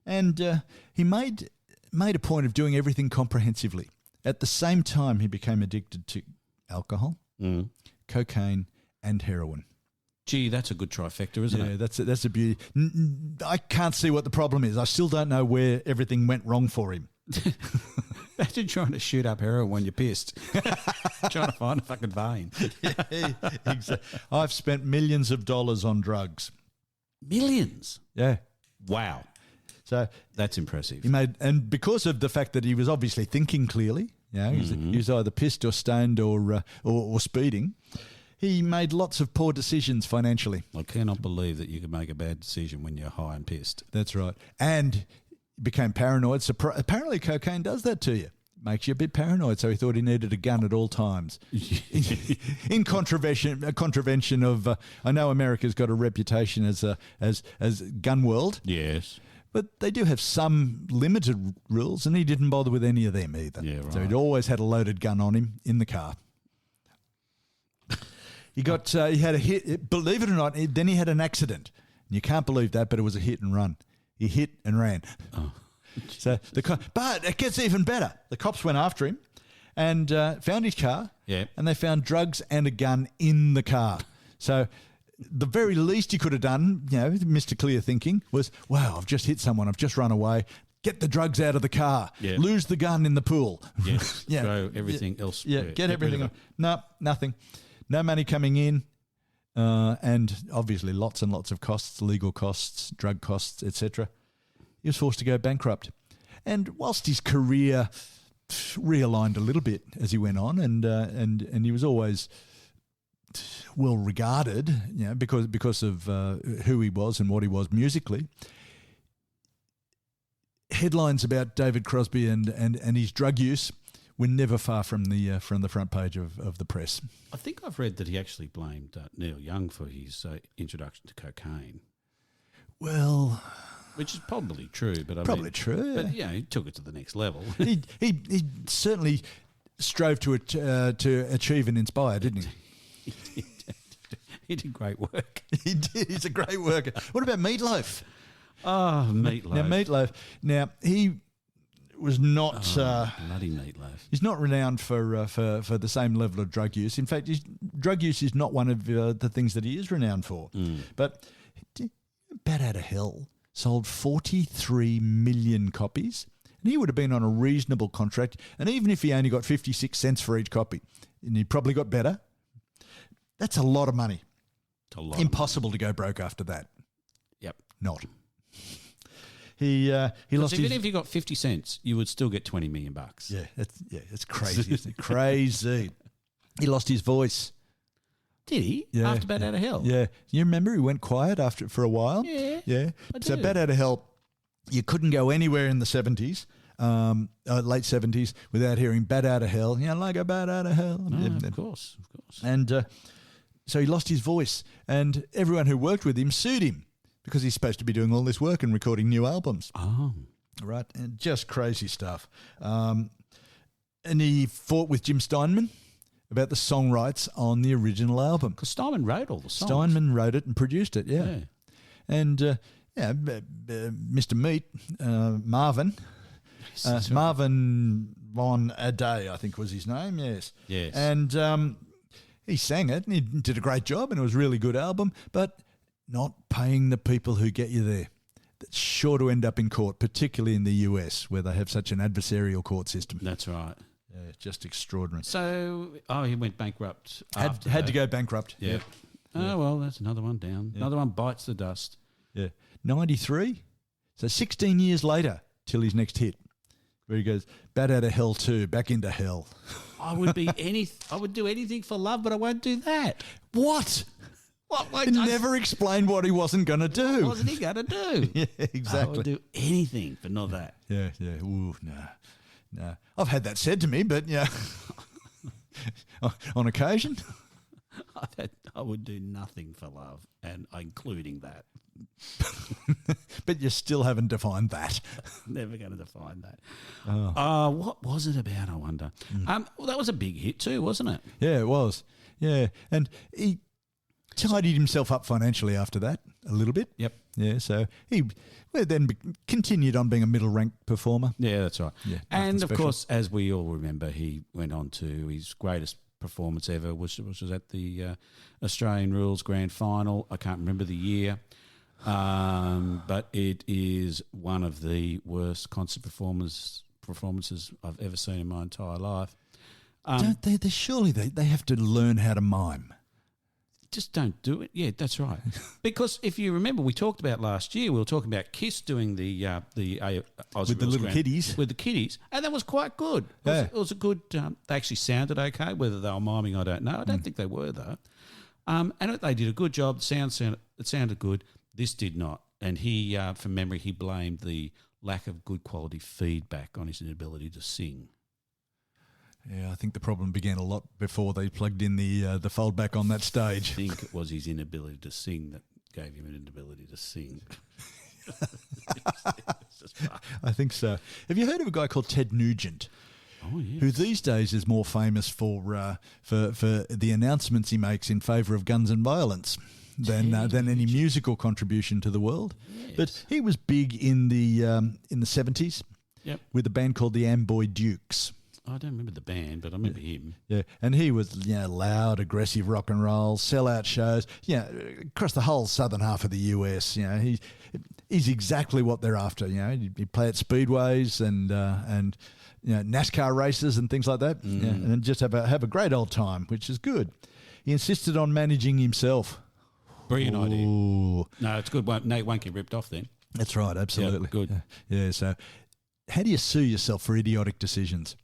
And he made a point of doing everything comprehensively. At the same time, he became addicted to alcohol, cocaine and heroin. Gee, that's a good trifecta, isn't it? Yeah, that's a beauty. I can't see what the problem is. I still don't know where everything went wrong for him. Imagine trying to shoot up heroin when you're pissed. Trying to find a fucking vein. Exactly. I've spent millions of dollars on drugs. Millions? Yeah. Wow. So that's impressive. And because of the fact that he was obviously thinking clearly, he was either pissed or stoned or speeding, he made lots of poor decisions financially. I cannot believe that you could make a bad decision when you're high and pissed. That's right. And became paranoid. So apparently cocaine does that to you. Makes you a bit paranoid. So he thought he needed a gun at all times. In contravention of, I know America's got a reputation as gun world. Yes. But they do have some limited rules, and he didn't bother with any of them either. Yeah, right. So he'd always had a loaded gun on him in the car. He had a hit. Believe it or not, then he had an accident. And you can't believe that, but it was a hit and run. He hit and ran. Oh. So but it gets even better. The cops went after him and found his car. Yeah. And they found drugs and a gun in the car. So the very least he could have done, Mr. Clear Thinking, was, wow, I've just hit someone. I've just run away. Get the drugs out of the car. Yeah. Lose the gun in the pool. Yes. Throw everything else. Yeah. Get everything. No, nothing. No money coming in. And obviously lots and lots of costs, legal costs, drug costs, etc. He was forced to go bankrupt. And whilst his career realigned a little bit as he went on, and he was always well regarded, because of who he was and what he was musically, headlines about David Crosby and his drug use were never far from the front page of the press. I think I've read that he actually blamed Neil Young for his introduction to cocaine. Well, which is probably true, but probably true. But he took it to the next level. he certainly strove to achieve and inspire, didn't he? He did great work. He did. He's a great worker. What about Meatloaf? Oh, Meatloaf. Now Meatloaf. Now he was not bloody Meatloaf. He's not renowned for the same level of drug use. In fact, his drug use is not one of the things that he is renowned for. But Bat Out of Hell sold 43 million copies, and he would have been on a reasonable contract. And even if he only got 56 cents for each copy, and he probably got better That's a lot of money. It's a lot. Impossible to go broke after that. Yep. Not. He lost even his... if you got 50 cents, you would still get 20 million bucks. Yeah, it's crazy, isn't it? Crazy. He lost his voice. Did he? Yeah, After Bad Out of Hell? Yeah. You remember he went quiet for a while? Yeah. Yeah. I So do. Bad Out of Hell, you couldn't go anywhere in the 70s, late 70s, without hearing Bad Out of Hell. Like a Bad Out of Hell. No, of course. And so he lost his voice, and everyone who worked with him sued him because he's supposed to be doing all this work and recording new albums. Oh. Right, and just crazy stuff. And he fought with Jim Steinman about the song rights on the original album. Because Steinman wrote all the songs. Steinman wrote it and produced it, yeah. And Mr. Meat, Marvin, Marvin Von A Day, I think was his name, yes. Yes. And he sang it and he did a great job and it was a really good album, but not paying the people who get you there. That's sure to end up in court, particularly in the US where they have such an adversarial court system. That's right. Yeah, just extraordinary. So, he went bankrupt after Had that. to go bankrupt. Yeah. Oh, well, that's another one down. Yeah. Another one bites the dust. Yeah. 93. So 16 years later till his next hit, where he goes, Bad Out of Hell 2, back into hell. I would do anything for love, but I won't do that. What? What? He never explained what he wasn't going to do. What wasn't he going to do? Yeah, I exactly. would do anything, but not that. Yeah. Ooh, no. I've had that said to me, but yeah, on occasion. I would do nothing for love, and including that. But you still haven't defined that. Never going to define that. Oh. What was it about, I wonder? Well, that was a big hit too, wasn't it? Yeah, it was. Yeah, and he tidied himself up financially after that a little bit. Yep. Yeah, so he then continued on being a middle-ranked performer. Yeah, that's right. Yeah, and of course, as we all remember, he went on to his greatest performance ever, which was at the Australian Rules Grand Final. I can't remember the year, but it is one of the worst concert performances I've ever seen in my entire life. Don't they? Surely they have to learn how to mime. Just don't do it. Yeah, that's right. Because if you remember, we talked about last year, we were talking about Kiss doing the Aussie With the little kiddies. With the kiddies, and that was quite good. Yeah. It was a good, they actually sounded okay. Whether they were miming, I don't know. I don't think they were, though. And they did a good job. It sounded good. This did not. And he, from memory, he blamed the lack of good quality feedback on his inability to sing. Yeah, I think the problem began a lot before they plugged in the fold back on that stage. I think it was his inability to sing that gave him an inability to sing. I think so. Have you heard of a guy called Ted Nugent? Oh, yes. Who these days is more famous for the announcements he makes in favour of guns and violence than any musical contribution to the world. Yes. But he was big in the 70s. Yep. With a band called the Amboy Dukes. I don't remember the band, but I remember him. Yeah, and he was loud, aggressive rock and roll, sellout shows. Yeah, across the whole southern half of the US. He's exactly what they're after. He'd play at speedways and NASCAR races and things like that. Yeah, and just have a great old time, which is good. He insisted on managing himself. Brilliant idea. Ooh. No, it's good. Nate won't get ripped off then. That's right, absolutely. Yeah, good. Yeah, so how do you sue yourself for idiotic decisions?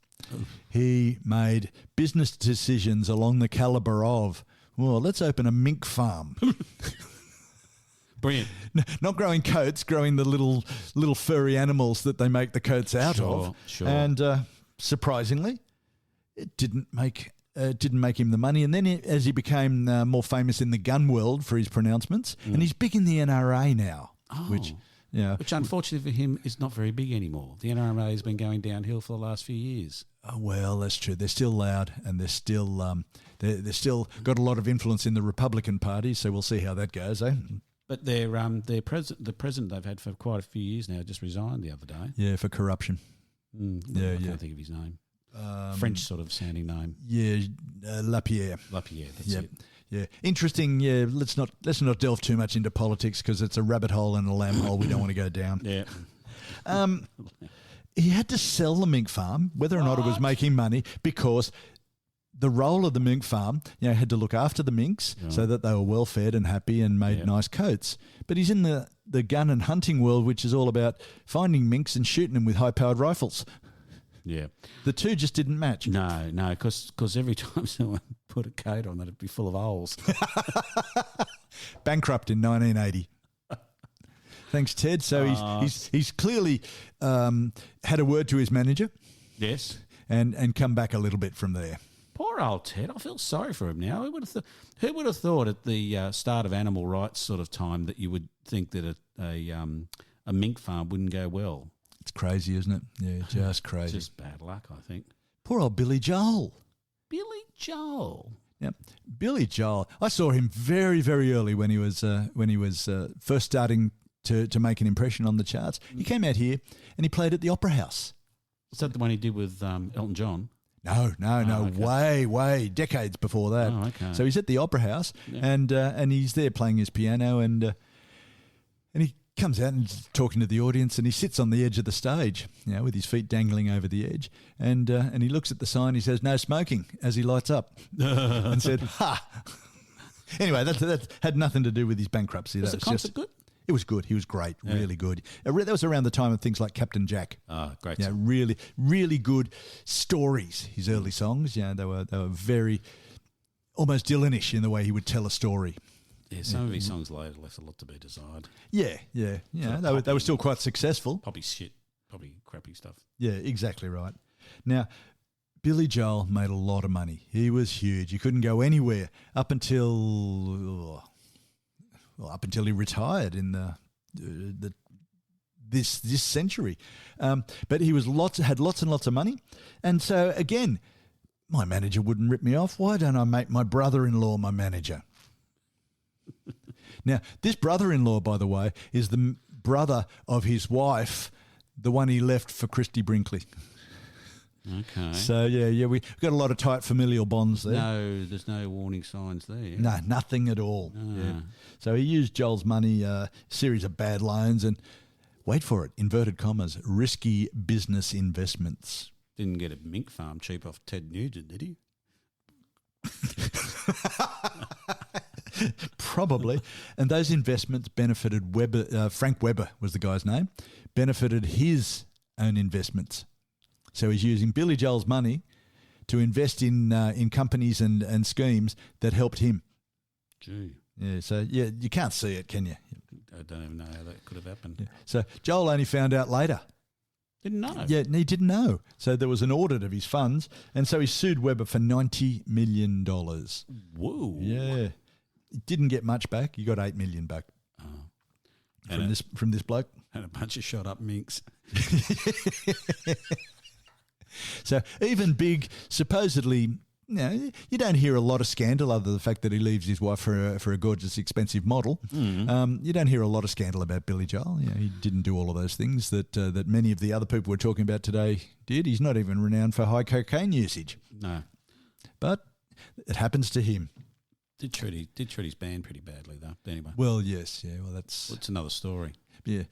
He made business decisions along the calibre of, well, let's open a mink farm. Brilliant. Not growing coats, growing the little furry animals that they make the coats out of. Sure. And surprisingly, it didn't make him the money. And then as he became more famous in the gun world for his pronouncements, and he's big in the NRA now, which unfortunately for him is not very big anymore. The NRA has been going downhill for the last few years. Oh, well, that's true. They're still loud, and they're still got a lot of influence in the Republican Party. So we'll see how that goes, eh? But the president they've had for quite a few years now just resigned the other day. Yeah, for corruption. I can't think of his name. French sort of sounding name. Yeah, Lapierre. Lapierre. That's it. Yeah, interesting. Yeah, let's not delve too much into politics because it's a rabbit hole and a lamb hole we don't want to go down. Yeah. He had to sell the mink farm, whether or not it was making money, because the role of the mink farm, had to look after the minks so that they were well fed and happy and made nice coats. But he's in the gun and hunting world, which is all about finding minks and shooting them with high-powered rifles. Yeah. The two just didn't match. No, because every time someone put a coat on, it'd be full of holes. Bankrupt in 1980. Thanks, Ted. So he's clearly had a word to his manager. Yes. And come back a little bit from there. Poor old Ted. I feel sorry for him now. Who would have thought at the start of animal rights sort of time that you would think that a mink farm wouldn't go well? It's crazy, isn't it? Yeah, just crazy. Just bad luck, I think. Poor old Billy Joel. Billy Joel. Yep, Billy Joel. I saw him very, very early when he was first starting to make an impression on the charts. He came out here and he played at the Opera House. Is that the one he did with Elton John? No, okay. way, decades before that. Oh, okay. So he's at the Opera House and he's there playing his piano and he comes out and he's talking to the audience and he sits on the edge of the stage, with his feet dangling over the edge and he looks at the sign. He says, "No smoking," as he lights up and said, "Ha." Anyway, that had nothing to do with his bankruptcy. Was the concert good? It was good. He was great, really good. That was around the time of things like Captain Jack. Oh, great! Yeah, really, really good stories. His early songs, they were very almost Dylan-ish in the way he would tell a story. Yeah, some of his songs later left a lot to be desired. Yeah. They were still quite successful. Probably crappy stuff. Yeah, exactly right. Now, Billy Joel made a lot of money. He was huge. You couldn't go anywhere up until he retired in this century. But he had lots and lots of money. And so, again, my manager wouldn't rip me off. Why don't I make my brother-in-law my manager? Now, this brother-in-law, by the way, is the brother of his wife, the one he left for Christy Brinkley. Okay. So, we've got a lot of tight familial bonds there. No, there's no warning signs there. No, nothing at all. Ah. Yeah. So he used Joel's money, series of bad loans and, wait for it, inverted commas, risky business investments. Didn't get a mink farm cheap off Ted Nugent, did he? Probably. And those investments benefited Frank Webber was the guy's name, benefited his own investments. So he's using Billy Joel's money to invest in companies and schemes that helped him. Gee. Yeah, so you can't see it, can you? I don't even know how that could have happened. Yeah. So Joel only found out later. Didn't know. Yeah, he didn't know. So there was an audit of his funds, and so he sued Webber for $90 million. Whoa. Yeah. He didn't get much back. He got $8 million back from this bloke. And a bunch of shot up minks. So even big, supposedly, you don't hear a lot of scandal other than the fact that he leaves his wife for a gorgeous, expensive model. Mm. You don't hear a lot of scandal about Billy Joel. He didn't do all of those things that many of the other people we're talking about today did. He's not even renowned for high cocaine usage. No. But it happens to him. Did treat his band pretty badly, though. Anyway. Well, yes. Yeah, well, that's another story. Yeah.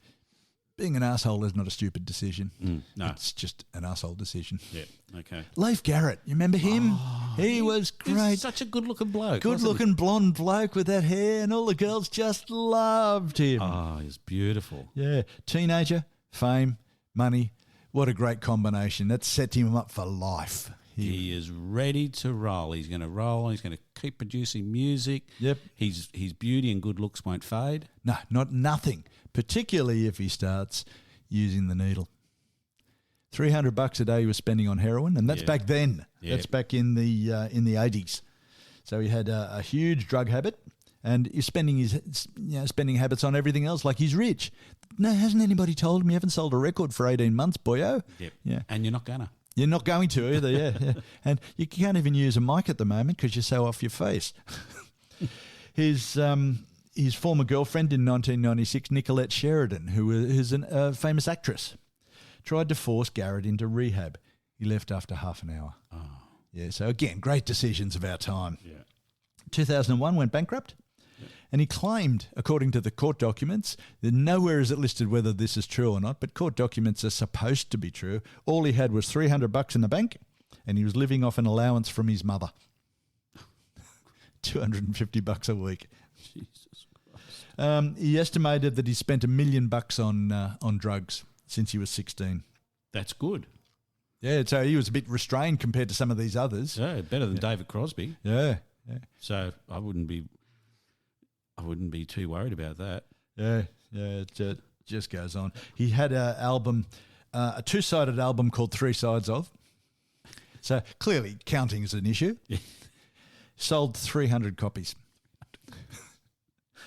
Being an asshole is not a stupid decision. No. It's just an asshole decision. Yeah, okay. Leif Garrett, you remember him? He was great. He's such a good-looking bloke. Good-looking blonde bloke with that hair, and all the girls just loved him. Oh, he's beautiful. Yeah. Teenager, fame, money. What a great combination. That set him up for life. He is ready to roll. He's going to roll. He's going to keep producing music. Yep. His beauty and good looks won't fade. No, nothing. Particularly if he starts using the needle. $300 a day he was spending on heroin, and that's back then. Yeah. That's back in the 80s. So he had a huge drug habit, and he's spending his spending habits on everything else. Like he's rich. No, hasn't anybody told him you haven't sold a record for 18 months, boyo? Yep. Yeah, and you're not gonna. You're not going to either. Yeah. And you can't even use a mic at the moment because you're so off your face. His former girlfriend in 1996, Nicolette Sheridan, who is a famous actress, tried to force Garrett into rehab. He left after half an hour. Oh. Yeah, so again, great decisions of our time. Yeah. 2001 went bankrupt, and he claimed, according to the court documents, that nowhere is it listed whether this is true or not, but court documents are supposed to be true. All he had was $300 in the bank and he was living off an allowance from his mother. $250 a week. Jesus Christ. He estimated that he spent $1 million on drugs since he was 16. That's good. Yeah, so he was a bit restrained compared to some of these others. Yeah, better than David Crosby. Yeah. So I wouldn't be too worried about that. Yeah, it just goes on. He had an album, a two-sided album called Three Sides Of. So clearly counting is an issue. Yeah. Sold 300 copies.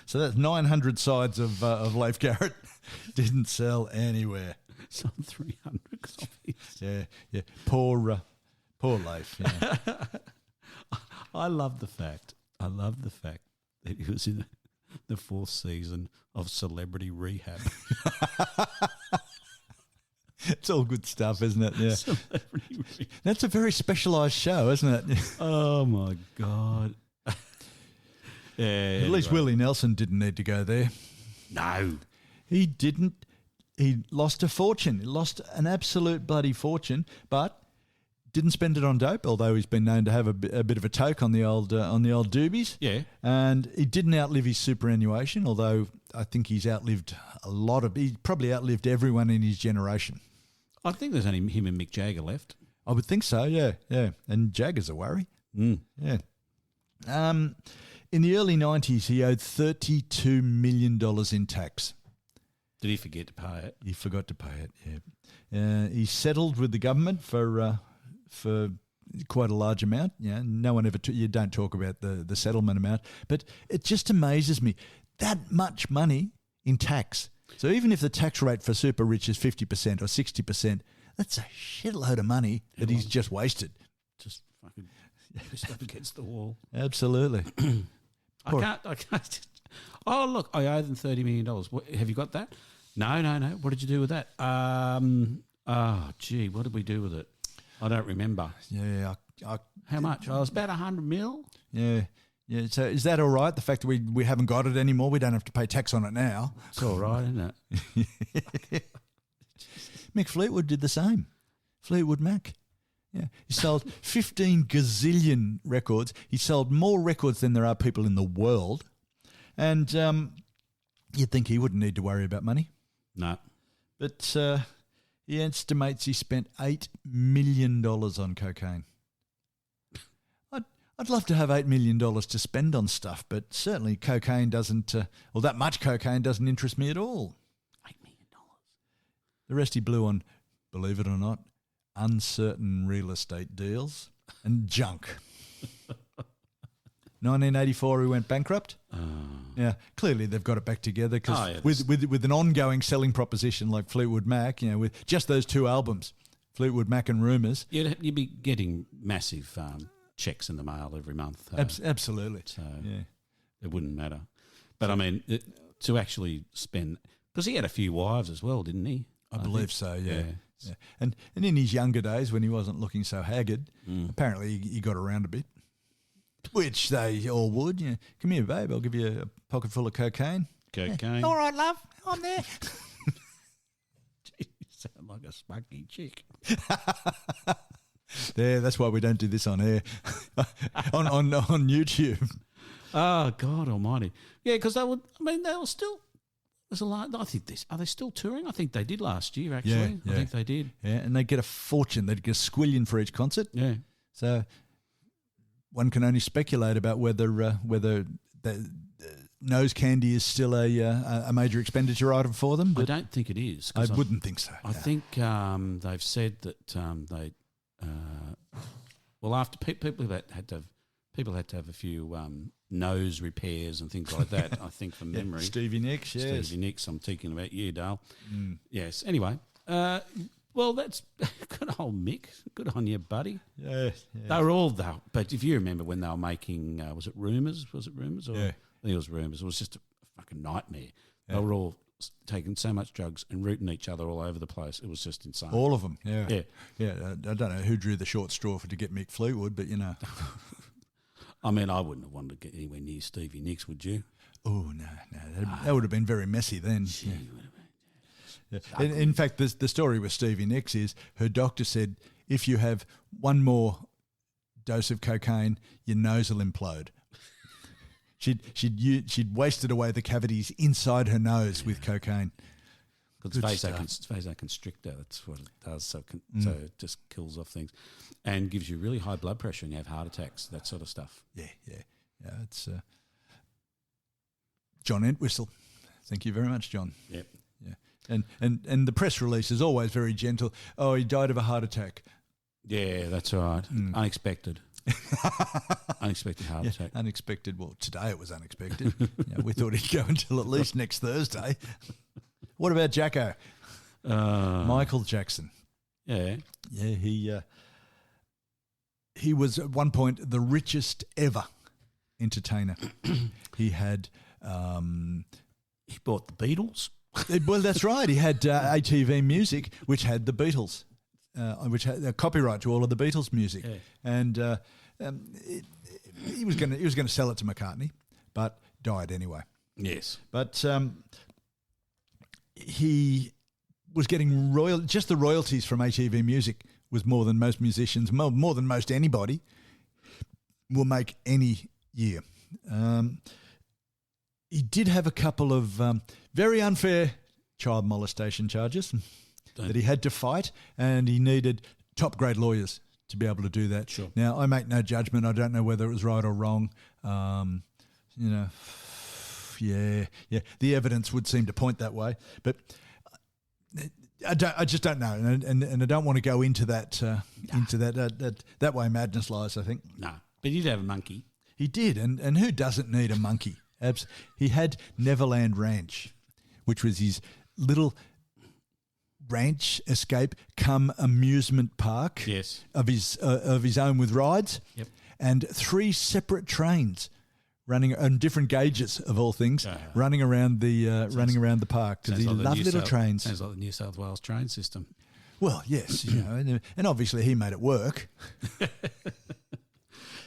So that's 900 sides of Leif Garrett. Didn't sell anywhere. Sold 300 copies. Yeah. Poor Leif. Yeah. I love the fact that he was in the fourth season of Celebrity Rehab. It's all good stuff, isn't it? Yeah. Celebrity Rehab. That's a very specialised show, isn't it? Oh, my God. At least Willie Nilsson didn't need to go there. No. He didn't. He lost a fortune. He lost an absolute bloody fortune, but didn't spend it on dope, although he's been known to have a bit of a toke on the old doobies. Yeah. And he didn't outlive his superannuation, although I think he's outlived he probably outlived everyone in his generation. I think there's only him and Mick Jagger left. I would think so, yeah. And Jagger's a worry. Mm. Yeah. In the early 90s, he owed $32 million in tax. Did he forget to pay it? He forgot to pay it, yeah. He settled with the government for quite a large amount. Yeah, no one ever you don't talk about the settlement amount, but it just amazes me that much money in tax. So even if the tax rate for super rich is 50% or 60%, that's a shitload of money that he's just wasted. Just fucking pushed up against the wall. Absolutely. I can't. Oh, look, I owe them $30 million. Have you got that? No. What did you do with that? What did we do with it? I don't remember. Yeah. How much? Oh, it was about 100 mil. Yeah. So is that all right? The fact that we haven't got it anymore, we don't have to pay tax on it now. It's all right, isn't it? Mick Fleetwood did the same. Fleetwood Mack. Yeah, he sold 15 gazillion records. He sold more records than there are people in the world. And you'd think he wouldn't need to worry about money. No. But he estimates he spent $8 million on cocaine. I'd love to have $8 million to spend on stuff, but certainly cocaine doesn't, that much cocaine doesn't interest me at all. $8 million. The rest he blew on, believe it or not, uncertain real estate deals and junk. 1984, he went bankrupt. Yeah, clearly they've got it back together because with an ongoing selling proposition like Fleetwood Mac, with just those two albums, Fleetwood Mac and Rumours. You'd be getting massive checks in the mail every month. Absolutely. So it wouldn't matter. But I mean, to actually spend, because he had a few wives as well, didn't he? I believe so, yeah. And in his younger days when he wasn't looking so haggard, apparently he got around a bit. Which they all would. Come here, babe. I'll give you a pocket full of cocaine. Cocaine. All right, love. I'm there. You sound like a spunky chick. There. That's why we don't do this on air. on YouTube. Oh God Almighty! Yeah, because they were still. There's a lot. I think are they still touring? I think they did last year. Actually, yeah. I think they did. Yeah, and they get a fortune. They'd get a squillion for each concert. Yeah. So one can only speculate about whether the nose candy is still a major expenditure item for them. I don't think it is. I wouldn't think so. I think they've said that they after people had to have a few nose repairs and things like that. I think from memory. Stevie Nicks, yes. Stevie Nicks. I'm thinking about you, Dale. Yes. Anyway. Well, that's good old Mick. Good on you, buddy. Yeah. They were all though. But if you remember when they were making, was it Rumours? Or yeah. I think it was Rumours. It was just a fucking nightmare. Yeah. They were all taking so much drugs and rooting each other all over the place. It was just insane. All of them. Yeah. Yeah. I don't know who drew the short straw to get Mick Fleetwood, but I mean, I wouldn't have wanted to get anywhere near Stevie Nicks, would you? Oh no, that would have been very messy then. In fact, the story with Stevie Nicks is her doctor said, if you have one more dose of cocaine, your nose will implode. She'd wasted away the cavities inside her nose with cocaine. Because vasoconstrictor, that's what it does. So it just kills off things and gives you really high blood pressure and you have heart attacks, that sort of stuff. Yeah. It's John Entwistle. Thank you very much, John. Yep. Yeah. And the press release is always very gentle. Oh, he died of a heart attack. Yeah, that's right. Unexpected. Unexpected heart attack. Unexpected. Well, today it was unexpected. We thought he'd go until at least next Thursday. What about Jacko? Michael Jackson. Yeah. Yeah, he was at one point the richest ever entertainer. He had... he bought the Beatles. Well, that's right. He had ATV Music, which had the Beatles, which had a copyright to all of the Beatles music. Yeah. And he was going to sell it to McCartney, but died anyway. Yes. But... he was getting just the royalties from ATV Music was more than most musicians, more than most anybody will make any year. He did have a couple of very unfair child molestation charges that he had to fight, and he needed top-grade lawyers to be able to do that. Sure. Now, I make no judgment. I don't know whether it was right or wrong. Yeah. The evidence would seem to point that way, but I just don't know, and I don't want to go into that that way madness lies. I think no, but he did have a monkey. He did, and who doesn't need a monkey? He had Neverland Ranch, which was his little ranch escape come amusement park. Yes, of his own with rides. Yep, and 3 separate trains. Running on different gauges of all things, running around the park because he loved little trains. Sounds like the New South Wales train system. Well, yes, and obviously he made it work.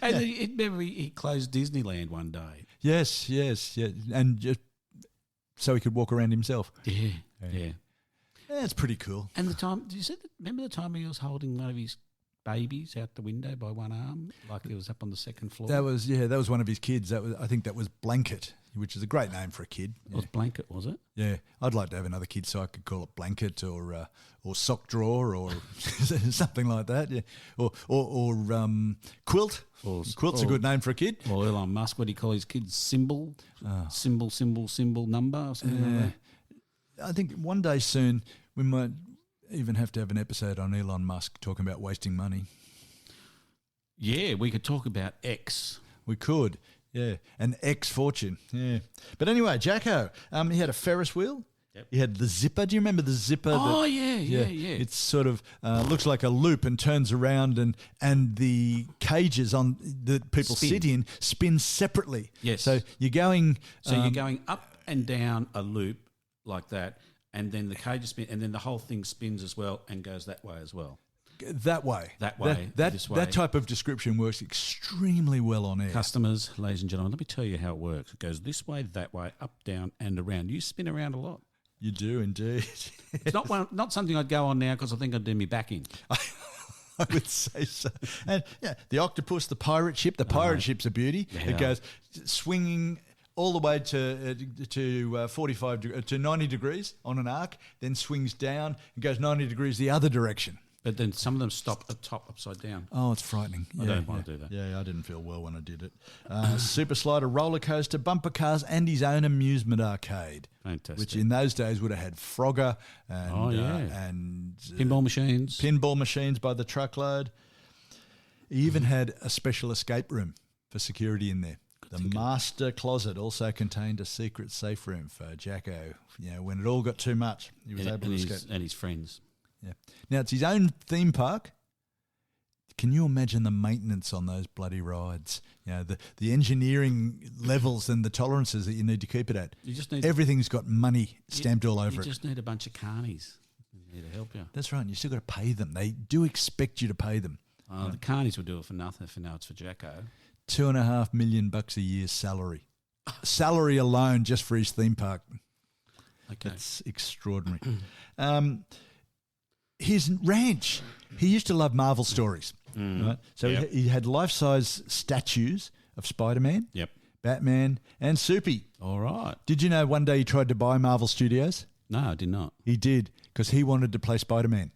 And remember he closed Disneyland one day. Yes, and just so he could walk around himself. Yeah. That's pretty cool. And the time, remember the time he was holding one of his babies out the window by one arm, like he was up on the second floor? That was one of his kids. I think that was Blanket, which is a great name for a kid. It was Blanket, was it? Yeah, I'd like to have another kid so I could call it Blanket or Sock Drawer or something like that. Yeah, or Quilt. Quilt's a good name for a kid. Or Elon Musk, what do you call his kids? Symbol number or something like that. I think one day soon we might even have to have an episode on Elon Musk talking about wasting money. Yeah, we could talk about X. We could, yeah, an X fortune, yeah. But anyway, Jacko, he had a Ferris wheel. Yep. He had the zipper. Do you remember the zipper? Oh, yeah. It's sort of looks like a loop and turns around, and the cages on that people sit in spin separately. Yes. So you're going. You're going up and down a loop like that. And then the cage spins, and then the whole thing spins as well and goes that way as well. That way. This way. That type of description works extremely well on air. Customers, ladies and gentlemen, let me tell you how it works. It goes this way, that way, up, down, and around. You spin around a lot. You do indeed. It's not something I'd go on now because I think I'd do me back in. I would say so. And the octopus, the pirate ship. The pirate ship's a beauty. Yeah. It goes swinging all the way to 45 to 90 degrees on an arc, then swings down and goes 90 degrees the other direction. But then some of them stop at top upside down. Oh, it's frightening. I don't want to do that. Yeah, I didn't feel well when I did it. Super slider, roller coaster, bumper cars, and his own amusement arcade. Fantastic. Which in those days would have had Frogger and and pinball machines by the truckload. He even had a special escape room for security in there. The master closet also contained a secret safe room for Jacko. When it all got too much, he was able to escape. And his friends. Yeah. Now, it's his own theme park. Can you imagine the maintenance on those bloody rides? The engineering levels and the tolerances that you need to keep it at. You just need Everything's got money stamped all over it. You just need a bunch of carnies to help you. That's right. And you still got to pay them. They do expect you to pay them. The carnies will do it for nothing. For now, it's for Jacko. $2.5 million a year salary. Salary alone just for his theme park. Okay. It's extraordinary. His ranch, he used to love Marvel stories. Right? So he had life-size statues of Spider-Man, Yep. Batman, and Soupy. All right. Did you know one day he tried to buy Marvel Studios? No, I did not. He did, because he wanted to play Spider-Man.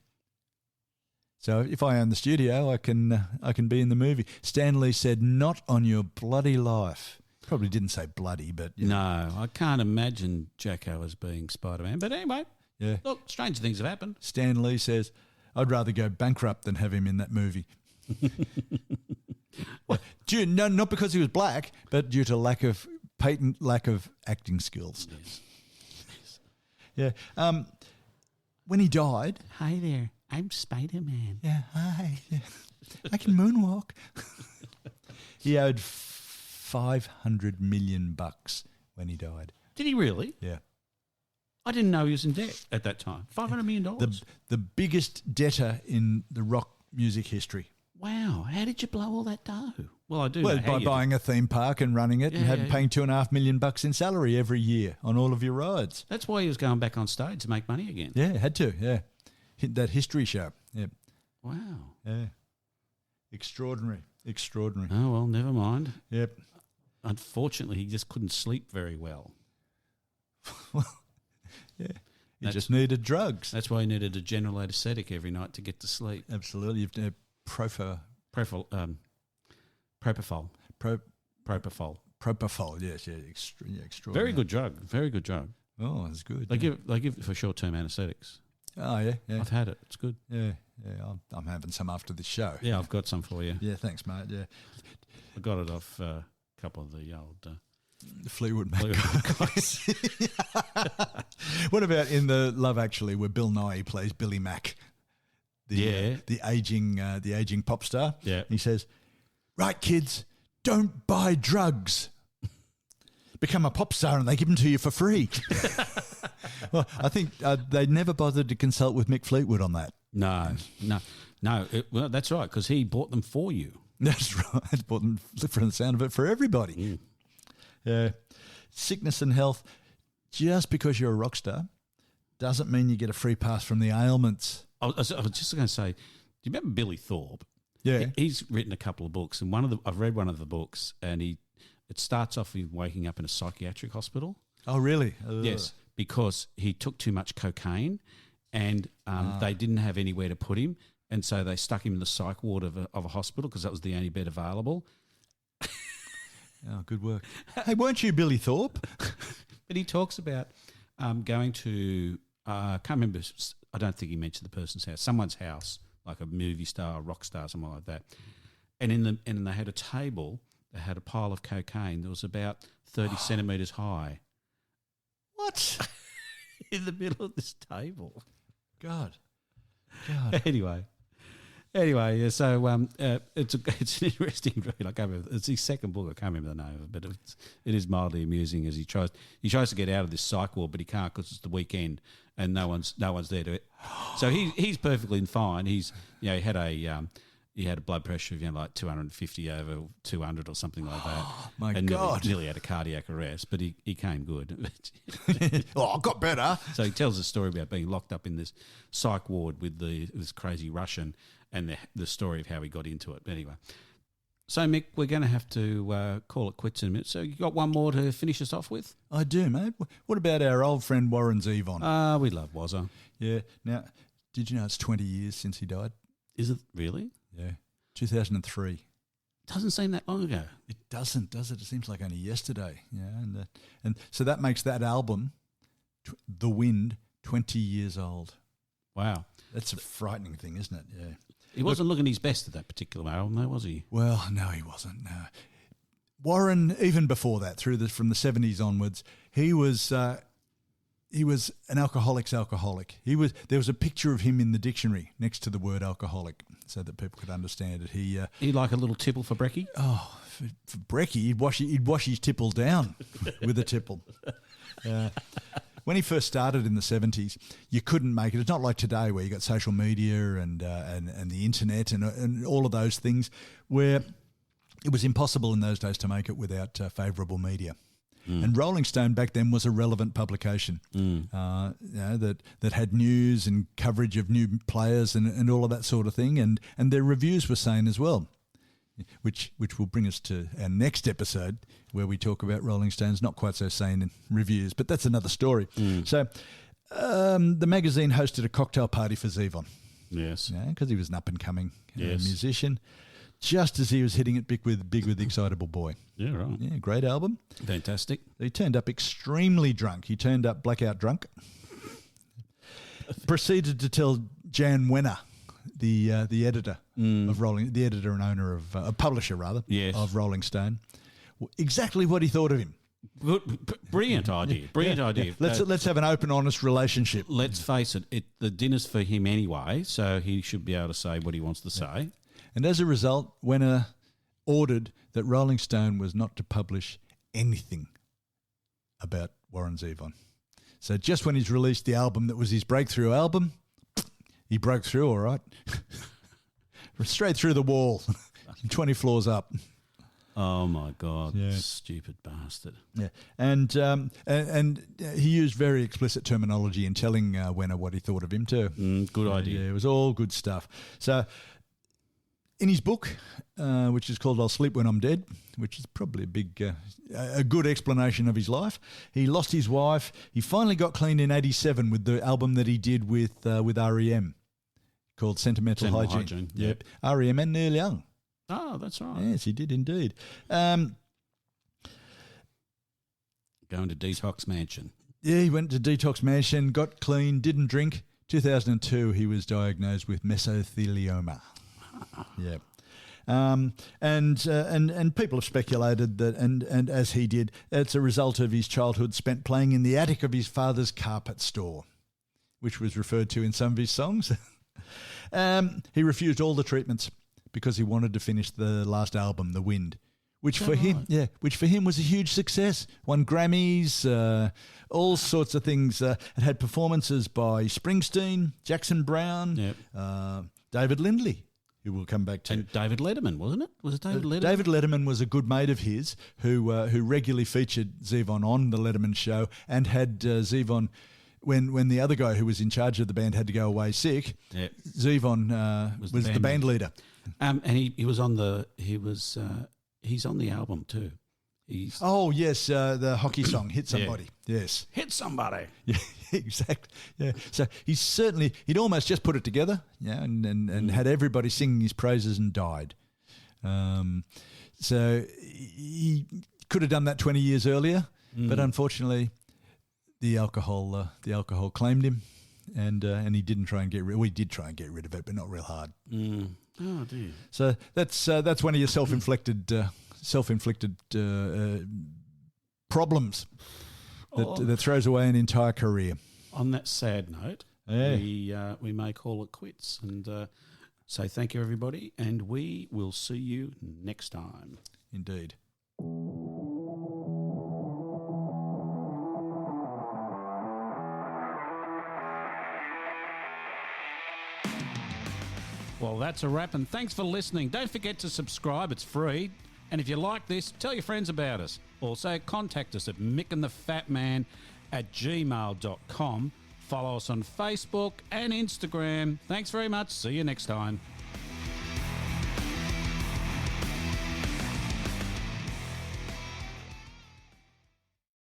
So if I own the studio, I can be in the movie. Stan Lee said, "Not on your bloody life." Probably didn't say bloody, but... No, I can't imagine Jacko as being Spider-Man. But anyway, Yeah. look, strange things have happened. Stan Lee says, "I'd rather go bankrupt than have him in that movie." Well, not because he was black, but due to patent lack of acting skills. Yes. Yeah. When he died... Hi there, I'm Spider-Man. Yeah, hi. Yeah. I can moonwalk. He owed $500 million when he died. Did he really? Yeah. I didn't know he was in debt at that time. $500 million. The biggest debtor in the rock music history. Wow. How did you blow all that dough? Well, I do Well, know how by you buying a theme park and running it and paying $2.5 million in salary every year on all of your rides. That's why he was going back on stage to make money again. Yeah, had to, yeah. Hit that history show. Yeah. Wow. Yeah. Extraordinary. Oh, well, never mind. Yep. Unfortunately, he just couldn't sleep very well. Yeah. He just needed drugs. That's why he needed a general anaesthetic every night to get to sleep. Absolutely. You've to propofol. Propofol, yes, yeah, extraordinary. Very good drug. Very good drug. Oh, that's good. They give it for short-term anaesthetics. Oh, yeah. I've had it. It's good. Yeah. I'm having some after the show. Yeah, I've got some for you. Yeah, thanks, mate. Yeah. I got it off a couple of the old... the Fleetwood Mack guys. What about in the Love Actually, where Bill Nighy plays Billy Mack, the aging pop star? Yeah, he says, "Right, kids, don't buy drugs. Become a pop star, and they give them to you for free." Well, I think they never bothered to consult with Mick Fleetwood on that. No. Well, that's right, because he bought them for you. That's right. Bought them for the sound of it for everybody. Sickness and health, just because you're a rock star, doesn't mean you get a free pass from the ailments. I was just going to say, do you remember Billy Thorpe? Yeah. He's written a couple of books, and I've read one of the books, and it starts off with waking up in a psychiatric hospital. Oh, really? Yes, because he took too much cocaine, and they didn't have anywhere to put him, and so they stuck him in the psych ward of a hospital because that was the only bed available. Oh, good work. Hey, weren't you Billy Thorpe? But he talks about going to, I can't remember, I don't think he mentioned the person's house, someone's house, like a movie star, a rock star, something like that. And they had a table that had a pile of cocaine that was about 30 centimetres high. What? In the middle of this table. God. Anyway, so it's an interesting read. I can't remember. It's his second book. I can't remember the name of it, but it is mildly amusing as he tries to get out of this psych ward, but he can't because it's the weekend and no one's there to it. So he's perfectly fine. He had a blood pressure of like 250 over 200 or something like that. My and God! Nearly had a cardiac arrest, but he came good. Oh, I got better. So he tells a story about being locked up in this psych ward with this crazy Russian. And the story of how he got into it. But anyway, so Mick, we're going to have to call it quits in a minute. So you got one more to finish us off with? I do, mate. What about our old friend Warren Zevon? We love Wazza. Yeah. Now, did you know it's 20 years since he died? Is it really? Yeah. 2003. Doesn't seem that long ago. It doesn't, does it? It seems like only yesterday. Yeah. And so that makes that album, The Wind, 20 years old. Wow. That's a frightening thing, isn't it? Yeah. He wasn't looking his best at that particular album, though, was he? Well, no, he wasn't. No. Warren, even before that, from the 70s onwards, he was an alcoholic's alcoholic. There was a picture of him in the dictionary next to the word alcoholic, so that people could understand it. He'd like a little tipple for brekkie? Oh, for brekkie, he'd wash his tipple down with a tipple. When he first started in the 70s, you couldn't make it. It's not like today where you got social media and the internet and all of those things, where it was impossible in those days to make it without favourable media. And Rolling Stone back then was a relevant publication that had news and coverage of new players and all of that sort of thing, and their reviews were sane as well, which will bring us to our next episode where we talk about Rolling Stone's not quite so sane in reviews, but that's another story. So the magazine hosted a cocktail party for Zevon. Yes. Because he was an up-and-coming musician, just as he was hitting it big with Excitable Boy. Yeah, right. Yeah, great album. Fantastic. He turned up extremely drunk. He turned up blackout drunk. Proceeded to tell Jan Wenner, the editor of Rolling, the editor and owner of a publisher rather, of Rolling Stone, exactly what he thought of him. Brilliant idea. Brilliant idea. Let's have an open, honest relationship. Let's face it. The dinner's for him anyway, so he should be able to say what he wants to say. And as a result, Wenner ordered that Rolling Stone was not to publish anything about Warren Zevon. So just when he's released the album that was his breakthrough album, he broke through all right. Straight through the wall, 20 floors up. Oh my God! Yeah. Stupid bastard. Yeah, and he used very explicit terminology in telling Wenner what he thought of him too. Good idea. Yeah, it was all good stuff. So, in his book, which is called "I'll Sleep When I'm Dead," which is probably a good explanation of his life, he lost his wife. He finally got clean in '87 with the album that he did with REM, called "Sentimental Hygiene." Yep. REM and Neil Young. Oh, that's right. Yes, he did indeed. Going to Detox Mansion. Yeah, he went to Detox Mansion, got clean, didn't drink. 2002, he was diagnosed with mesothelioma. Yeah. And people have speculated that, and as he did, it's a result of his childhood spent playing in the attic of his father's carpet store, which was referred to in some of his songs. He refused all the treatments because he wanted to finish the last album, The Wind, which for him was a huge success. Won Grammys, all sorts of things. It had performances by Springsteen, Jackson Browne, David Lindley, who we'll come back to. And David Letterman, wasn't it? Was it David Letterman? David Letterman was a good mate of his who regularly featured Zevon on the Letterman show and had Zevon. When the other guy who was in charge of the band had to go away sick, Zevon was the band leader. And he's on the album too. The hockey song "Hit Somebody." Yeah. Yes, hit somebody. Yeah, exactly. Yeah, so he'd almost just put it together, and had everybody singing his praises and died. So he could have done that 20 years earlier, but unfortunately, the alcohol claimed him, and he didn't try and get rid. We did try and get rid of it, but not real hard. Oh dear. So that's one of your self-inflicted problems that throws away an entire career. On that sad note, we may call it quits and say thank you, everybody, and we will see you next time. Indeed. Well, that's a wrap, and thanks for listening. Don't forget to subscribe. It's free. And if you like this, tell your friends about us. Also, contact us at mickandthefatman@gmail.com. Follow us on Facebook and Instagram. Thanks very much. See you next time.